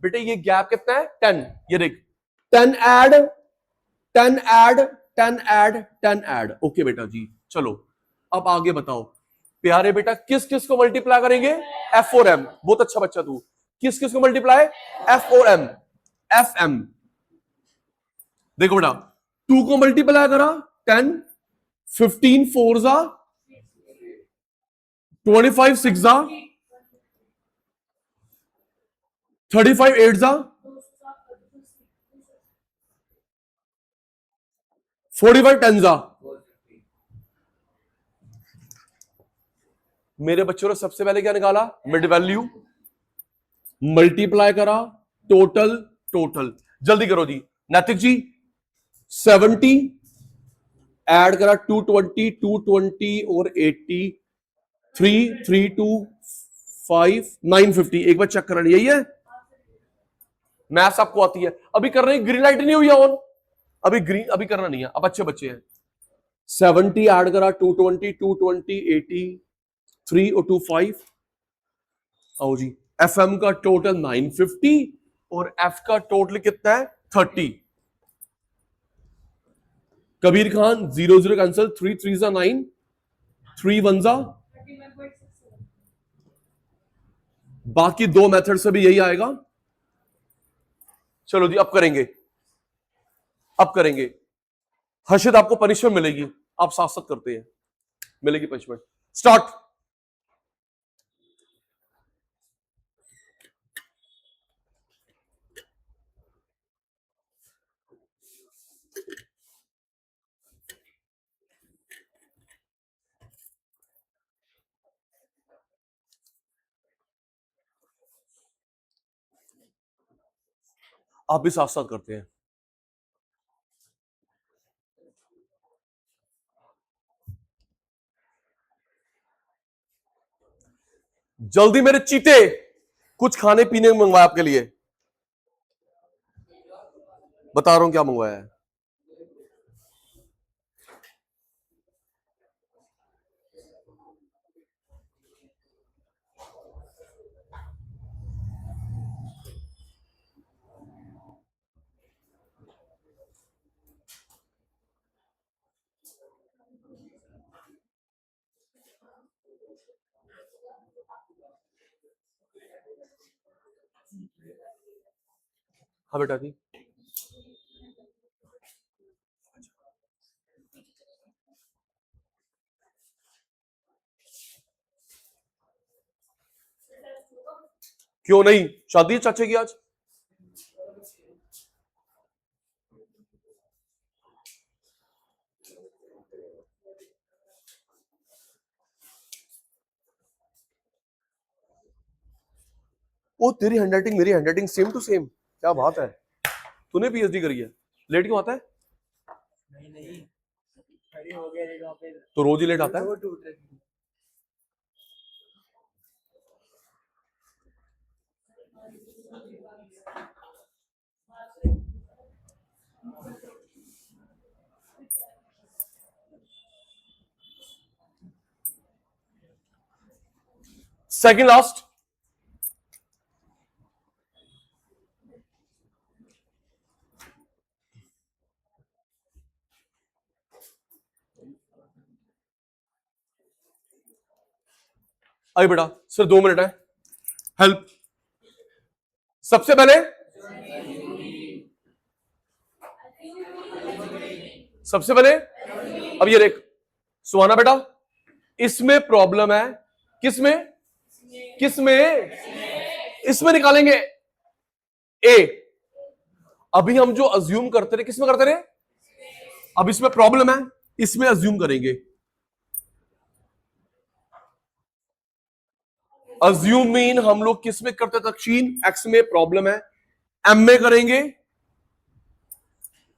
बेटे ये गैप कितना है? 10। ये देख 10 add 10 add 10 add 10 add. Okay बेटा जी चलो अब आगे बताओ। प्यारे बेटा किस किस को मल्टीप्लाई करेंगे? एफ और एम। बहुत अच्छा बच्चा तू। किस किस को मल्टीप्लाई? एफ और एम। F M. देखो बेटा 2 को मल्टीप्लाई करा 10, 15 4 जा 25 6 जा 35 8 जा 45 10 जा। मेरे बच्चों ने सबसे पहले क्या निकाला? मिड वैल्यू, मल्टीप्लाई करा टोटल। टोटल जल्दी करो जी। नैतिक जी 70 ऐड करा 220 220 और 80 3 3 2 5 950। एक बार चेक करना, यही है? मैथ्स आपको आती है? अभी कर रहे हैं, ग्रीन लाइट नहीं हुई है ऑन। अभी करना नहीं है, अब अच्छे बच्चे हैं। 70 ऐड करा 220 220 80 3 और 2 5। आओ जी एफ एम का टोटल 950 और एफ का टोटल कितना है? 30। कबीर खान 0 0 कैंसिल, 3 3 जा 9, 3 1 जा। बाकी दो मेथड से भी यही आएगा। चलो जी अब करेंगे, अब करेंगे। हर्षित आपको पनिशमेंट मिलेगी, आप साथ साथ करते हैं, मिलेगी पनिशमेंट। स्टार्ट। आप भी साथ साथ करते हैं। जल्दी मेरे चीते, कुछ खाने पीने में मंगवाया आपके लिए, बता रहा हूं क्या मंगवाया है। हाँ बेटा जी। क्यों नहीं, शादी है चाचे की आज। ओ तेरी हैंडराइटिंग मेरी हैंडराइटिंग सेम टू सेम, क्या बात है। तूने पीएचडी करी है? लेट क्यों आता है? नहीं हो गया तो रोज ही लेट आता है। सेकंड लास्ट, अभी बेटा सिर्फ 2 मिनट है, हेल्प। सबसे पहले अब ये देख सुहाना बेटा, इसमें प्रॉब्लम है, किसमें इसमें निकालेंगे ए। अभी हम जो अज्यूम करते रहे किसमें करते रहे, अब इसमें प्रॉब्लम है, इसमें अज्यूम करेंगे। अज्यूम मीन हम लोग किस में करते तक्षीन, एक्स में प्रॉब्लम है, एम में करेंगे।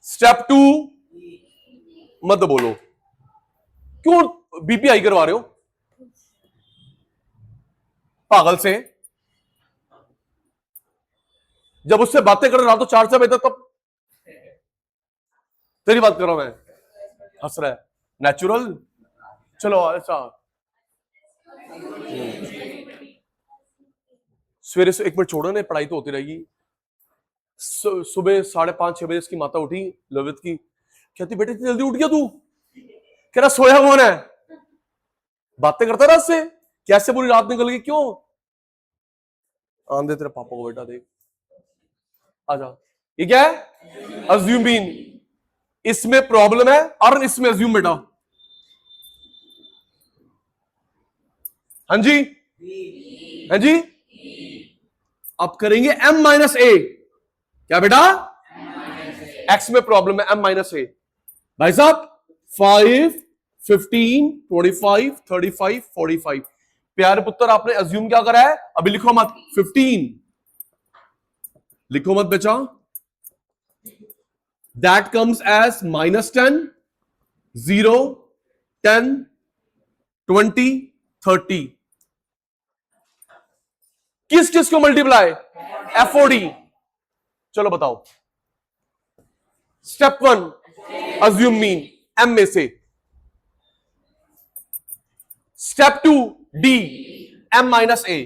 स्टेप 2 मत बोलो, क्यों बीपीआई करवा रहे हो पागल से, जब उससे बातें कर रहा तो 4 से बजे तब तेरी बात कर रहा हूं मैं, हंस रहा है, नेचुरल। चलो ऐसा सवेरे से 1 मिनट छोड़ो ना, पढ़ाई तो होती रहेगी। सुबह 5:30-6 बजे इसकी माता उठी लवित की, कहती बेटे इतनी जल्दी उठ गया तू, कह रहा सोया कौन है, बातें करता रहा उससे, कैसे पूरी रात निकल गई, क्यों आंदे तेरे पापा को बेटा देख, आजा। ये क्या है, अज्यूम बीन, इसमें प्रॉब्लम है और इसमें अज्यूम बेटा। हाँ जी, हाँ जी, अब करेंगे m माइनस ए, क्या बेटा, x में प्रॉब्लम है, m माइनस ए। भाई साहब 5, 15, 25, 35, 45, प्यारे पुत्र आपने अज्यूम क्या करा है, अभी लिखो मत, 15 लिखो मत बचा, दैट कम्स एज -10, 0, 10, 20, 30, किस किस को मल्टीप्लाई, FOD। चलो बताओ, स्टेप 1 अज्यूम मीन m में से, स्टेप 2 D m माइनस ए।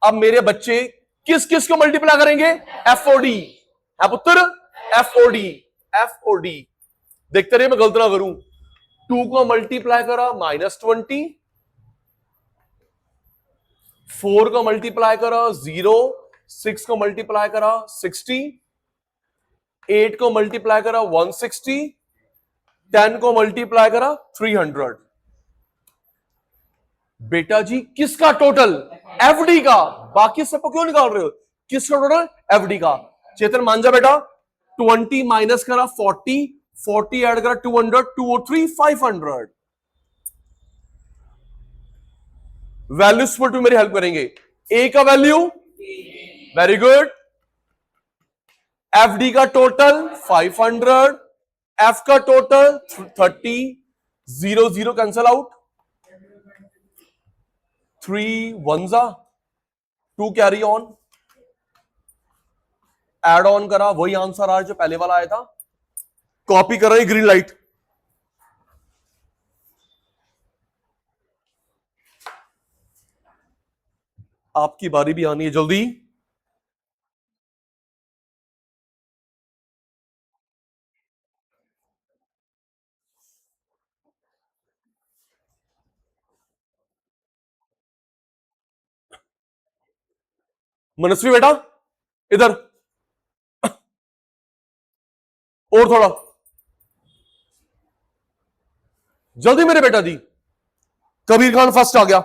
अब मेरे बच्चे किस किस को मल्टीप्लाई करेंगे, FOD है पुत्र, FOD देखते रहिए मैं गलत ना करूं। 2 को मल्टीप्लाई करा -20, 4 को मल्टीप्लाई करा 0, 6 को मल्टीप्लाई करा 60, 8 को मल्टीप्लाई करा 160, 10 को मल्टीप्लाई करा 300। बेटा जी किसका टोटल, FD का, बाकी सबको क्यों निकाल रहे हो, किसका टोटल, FD का। चेतन मान जा बेटा, 20 माइनस करा 40, 40 ऐड करा 200, 2 और 3 500। वैल्यूज पर टू मेरी हेल्प करेंगे, ए का वैल्यू, वेरी गुड, FD का टोटल 500, F का total 30, 0 0 cancel out, 3 1 2 carry on, add on करा, वही आंसर आ जो पहले वाला आया था, कॉपी कर रही ग्रीन लाइट। आपकी बारी भी आनी है जल्दी, मनस्वी बेटा इधर, और थोड़ा जल्दी मेरे बेटा दी, कबीर खान फर्स्ट आ गया।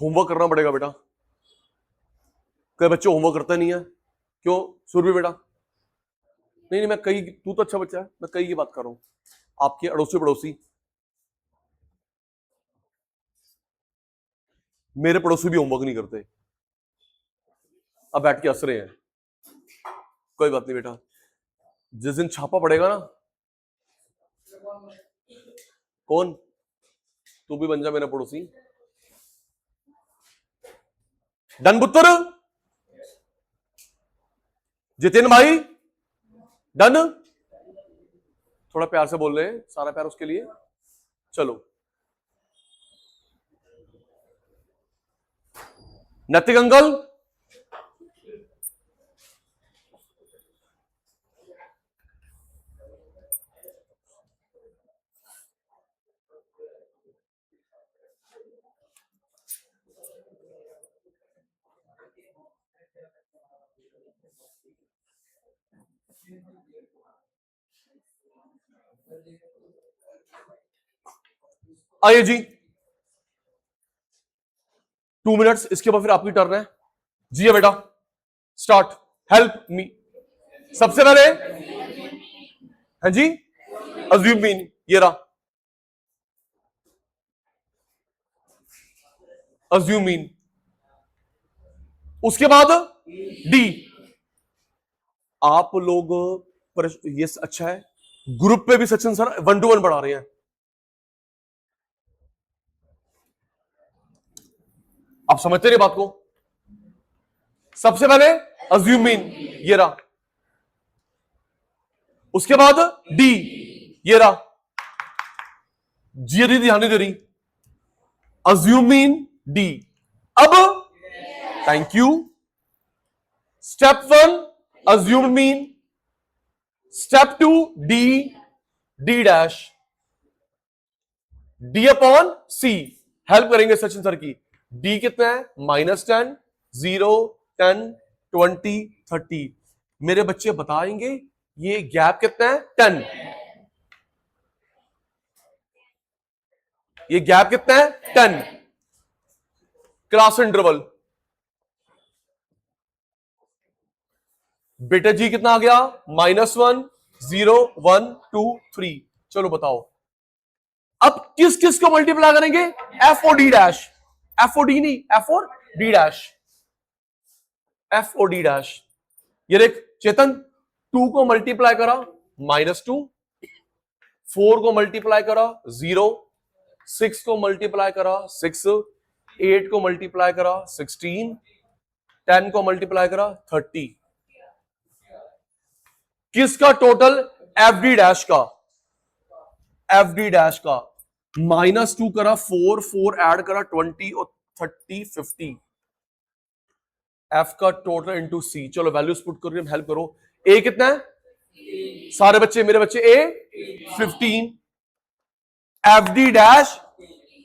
होमवर्क करना पड़ेगा बेटा, कई बच्चे होमवर्क करते नहीं है, क्यों सुरभि बेटा, नहीं नहीं मैं कई, तू तो अच्छा बच्चा है, मैं कई की बात कर रहा हूं, आपके अड़ोसी पड़ोसी, मेरे पड़ोसी भी होमवर्क नहीं करते, अब बैठ के हंस रहे हैं। कोई बात नहीं बेटा, जिस दिन छापा पड़ेगा ना, कौन, तू भी बन जा मेरा पड़ोसी। डन पुत्र, जितिन भाई डन, थोड़ा प्यार से बोल रहे हैं, सारा प्यार उसके लिए। चलो नैतिक अंकल, आइए जी, 2 मिनट्स, इसके बाद फिर आपकी टर्न है। जी बेटा, स्टार्ट, हेल्प मी। सबसे पहले, हाँ जी, अज्यूम मीन, ये रहा अज्यूम मीन। उसके बाद डी, आप लोग ये अच्छा है, ग्रुप पे भी सचिन सर 1-to-1 पढ़ा रहे हैं, आप समझते नहीं बात को। सबसे पहले अज्यूम मीन, ये रहा। उसके बाद डी, ये रहा। जी ध्यान नहीं दे रही, अज्यूम मीन डी। अब thank you, step 1 assume mean, step 2 D, D dash, D upon C. Help करेंगे सचिन सर की। डी कितना है, -10, 0, 10, 20, 30। मेरे बच्चे बताएंगे ये गैप कितना है, 10। ये गैप कितना है, 10। क्लास इंटरवल, बेटा जी कितना आ गया, -1, 0, 1, 2, 3। चलो बताओ अब किस किस को मल्टीप्लाई करेंगे, एफ और डी डैश, एफ और डी नहीं, एफ और डी डैश, एफ और डी डैश। ये देख चेतन, 2 को मल्टीप्लाई करा -2, 4 को मल्टीप्लाई करा 0, 6 को मल्टीप्लाई करा 6, 8 को मल्टीप्लाई करा 16, 10 को मल्टीप्लाई करा 30। किसका टोटल, एफ डी डैश का, एफ डी डैश का। -2 करा 4, 4 ऐड करा 20 और 30, 50। एफ का टोटल इंटू सी। चलो वैल्यूज पुट कर, हेल्प करो। ए कितना है, सारे बच्चे मेरे बच्चे, ए 15, एफ डी डैश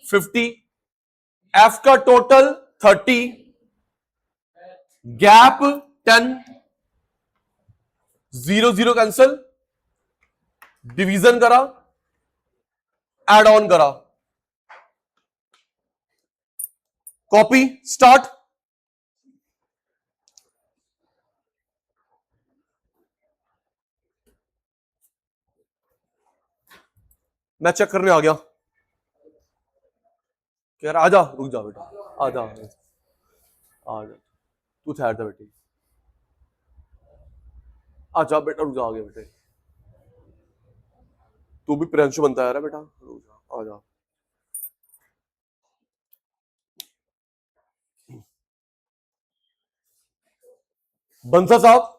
50, एफ का टोटल 30, गैप 10, 0 0 कैंसल, डिवीजन करा, एड ऑन करा, कॉपी, स्टार्ट। मैं चेक करने आ गया, कह रहा आजा, रुक जा बेटा, आजा आजा, तू ठहर जा बेटी, आजा बेटा, रुक जा, आ गया बेटे, तू भी प्रियांशु बनता है बेटा, रुक जा, आजा। बंसा साहब,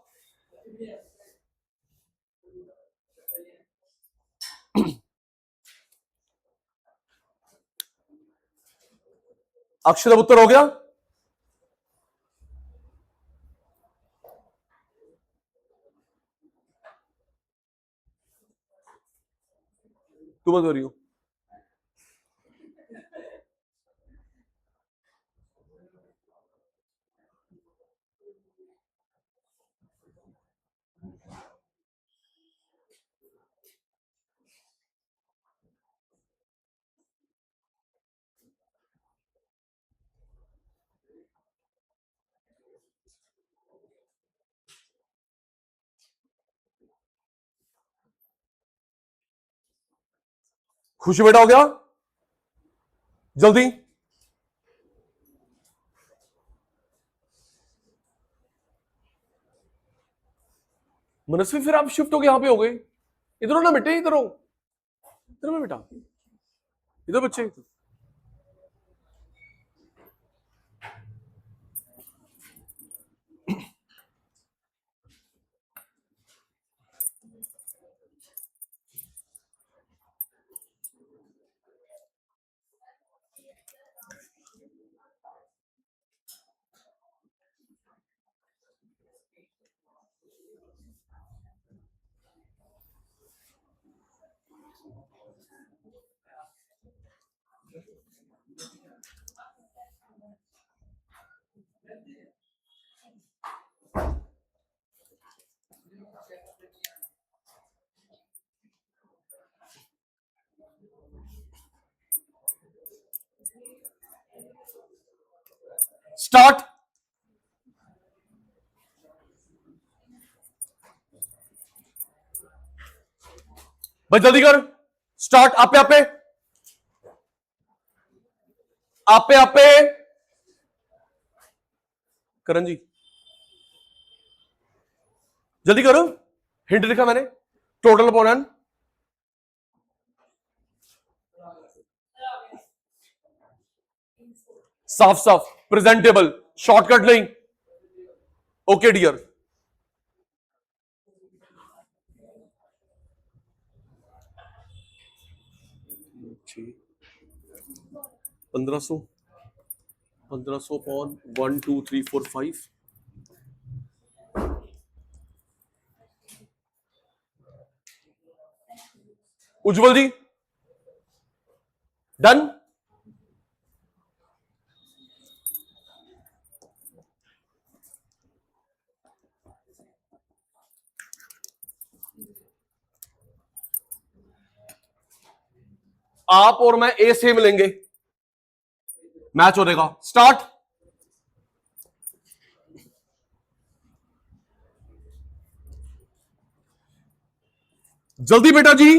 अक्षर उत्तर हो गया, तू मत करियो। खुशी बेटा हो गया, जल्दी। मनस्वी फिर आप शिफ्ट हो गए, यहां पे हो गए। इधर हो ना बेटे, इधर हो, इधर में बेटा, इधर बच्चे। स्टार्ट भाई, जल्दी कर। स्टार्ट। आप पे, आप पे, आप पे, आप पे। करण जी जल्दी करो, हिंट लिखा मैंने, टोटल अपोनेंट। साफ साफ प्रेजेंटेबल, शॉर्टकट नहीं। Okay dear. 1500, 1500 पॉन 1 2 3 4 5। उज्जवल जी डन। आप और मैं ए से मिलेंगे, मैच हो जाएगा। स्टार्ट। जल्दी बेटा जी,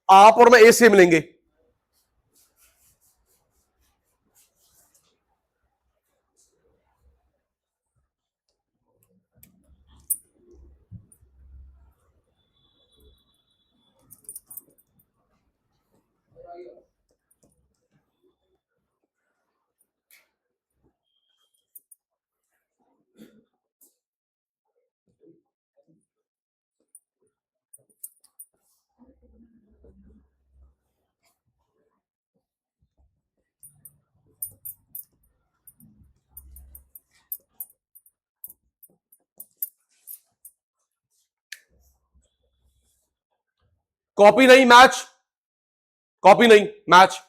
आप और मैं ए से मिलेंगे। कॉपी नहीं, मैच। कॉपी नहीं, मैच।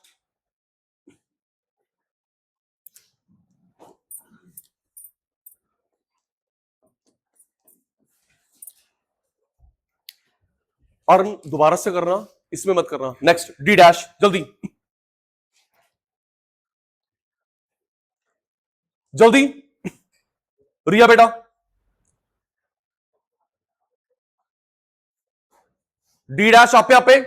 और दोबारा से करना, इसमें मत करना। नेक्स्ट डी डैश, जल्दी जल्दी। रिया बेटा, डी डैश आप पे, आप पे।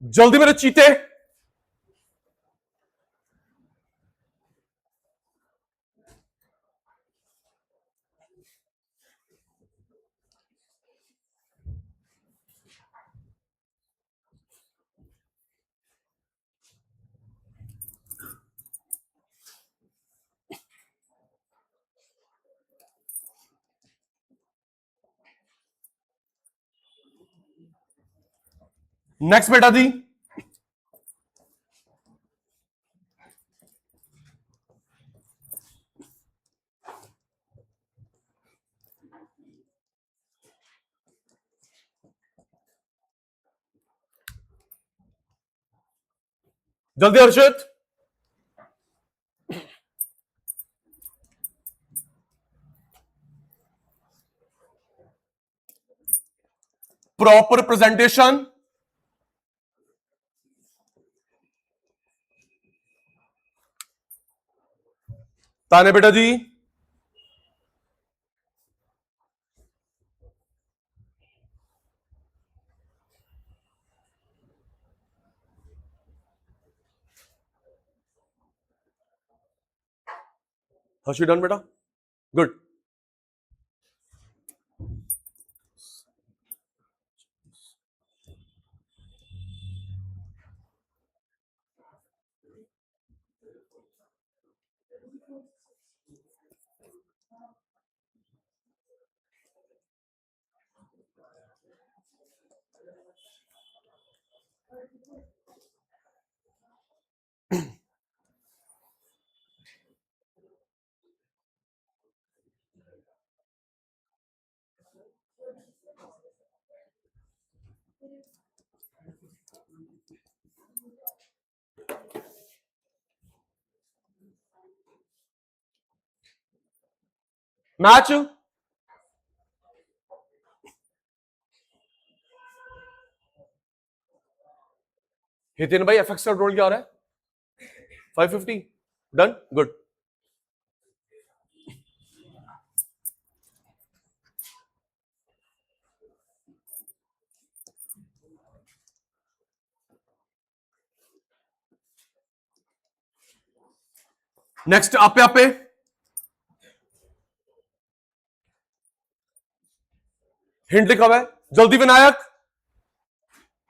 जल्दी मेरे चीते। नेक्स्ट बेटा दी, जल्दी हर्षित। प्रॉपर प्रेजेंटेशन, ताने बेटा जी, हर्षित डन बेटा, गुड। मैच, हितेन भाई एफएक्स का रोल क्या आ रहा है? 550, डन, गुड। नेक्स्ट आप पे हिंट लिखा हुआ है, जल्दी Vinayak,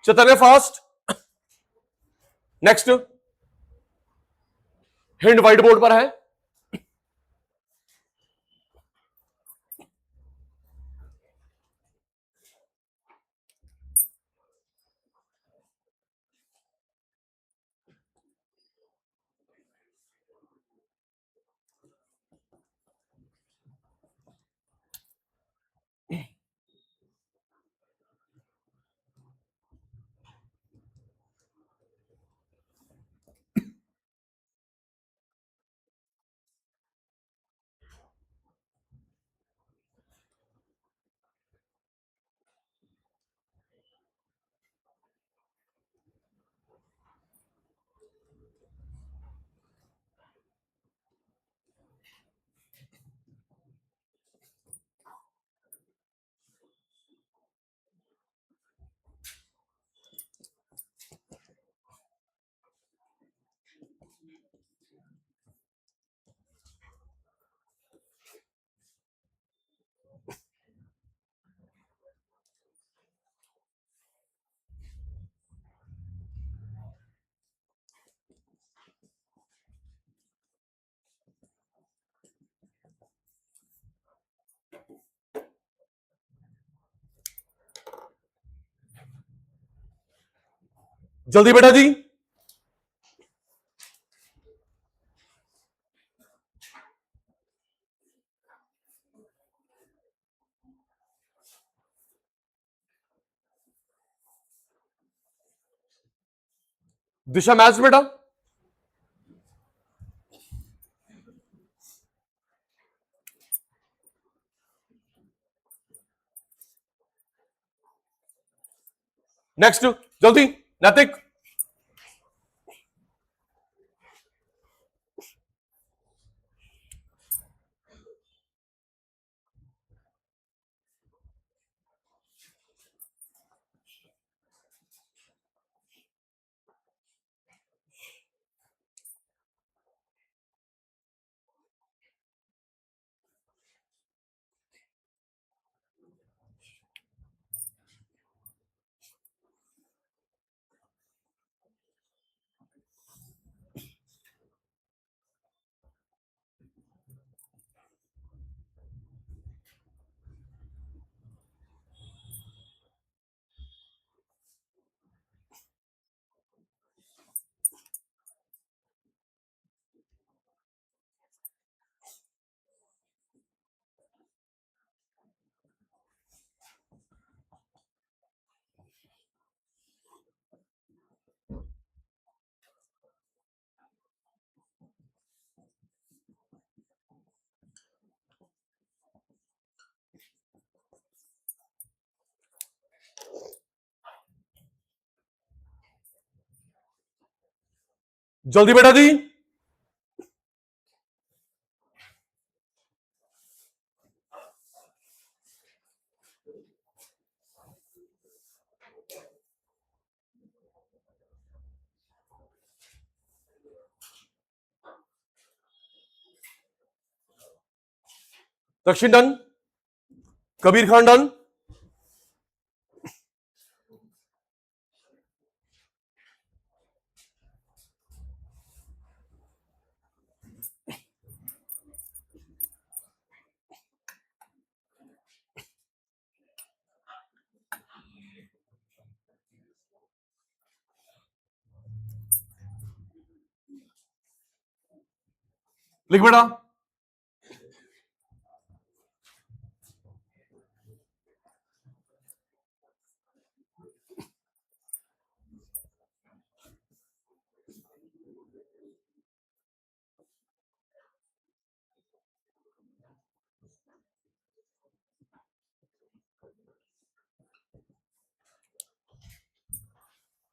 Chaitanya fast. Next hint white board पर है, जल्दी बेटा जी। दिशा मैच बेटा, नेक्स्ट जल्दी नैतिक, जल्दी बेटा दी। दक्षिण डन, कबीर खान डन, लिख बेटा।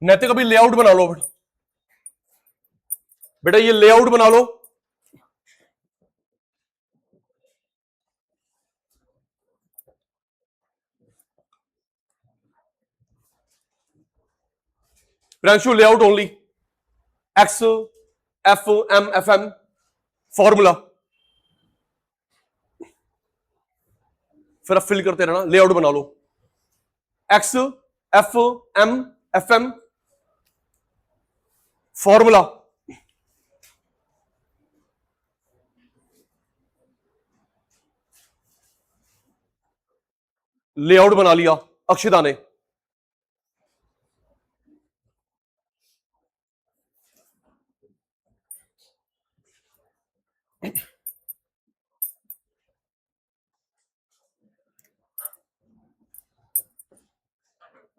नैतिक अभी लेआउट बना लो बेटा, ये लेआउट बना लो। Priyanshu layout only, x f m F m formula, फिर आप फिल करते रहना, लेआउट बना लो। X f m F m formula, layout बना लिया अक्षिता ने।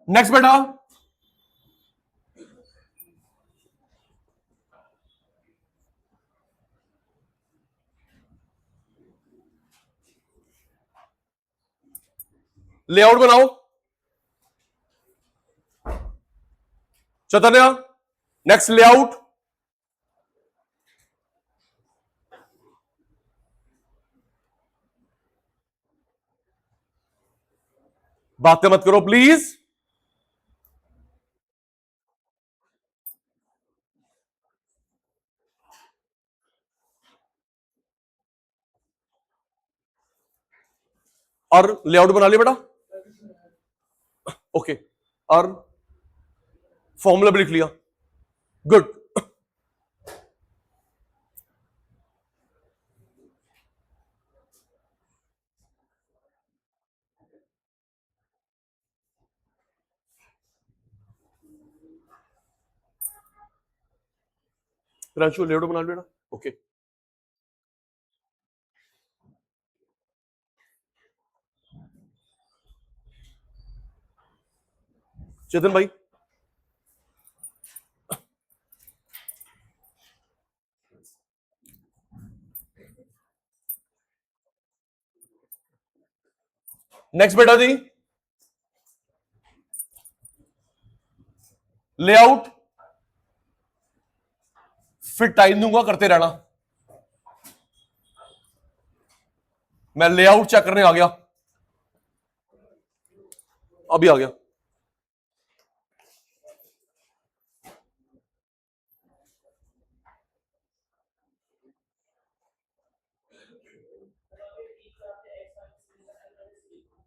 नेक्स्ट बेटा, लेआउट बनाओ चैतन्य। नेक्स्ट लेआउट, बातें मत करो प्लीज। और लेआउट बना लिया बेटा, ओके। और फॉर्मूला भी लिख लिया, गुड। प्रियांशु लेआउट बना लिया बेटा, ओके। चेतन भाई, नेक्स्ट बेटा जी, लेआउट, फिर टाइम दूंगा, करते रहना। मैं लेआउट चेक करने आ गया, अभी आ गया।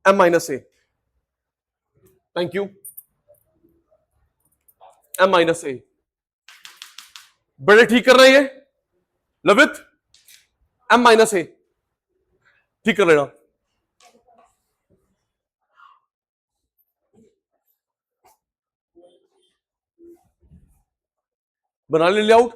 M minus a, thank you. M minus a, बड़े ठीक कर रहे हैं ये लवित। एम माइनस ए ठीक कर लेना। बना ले लेआउट,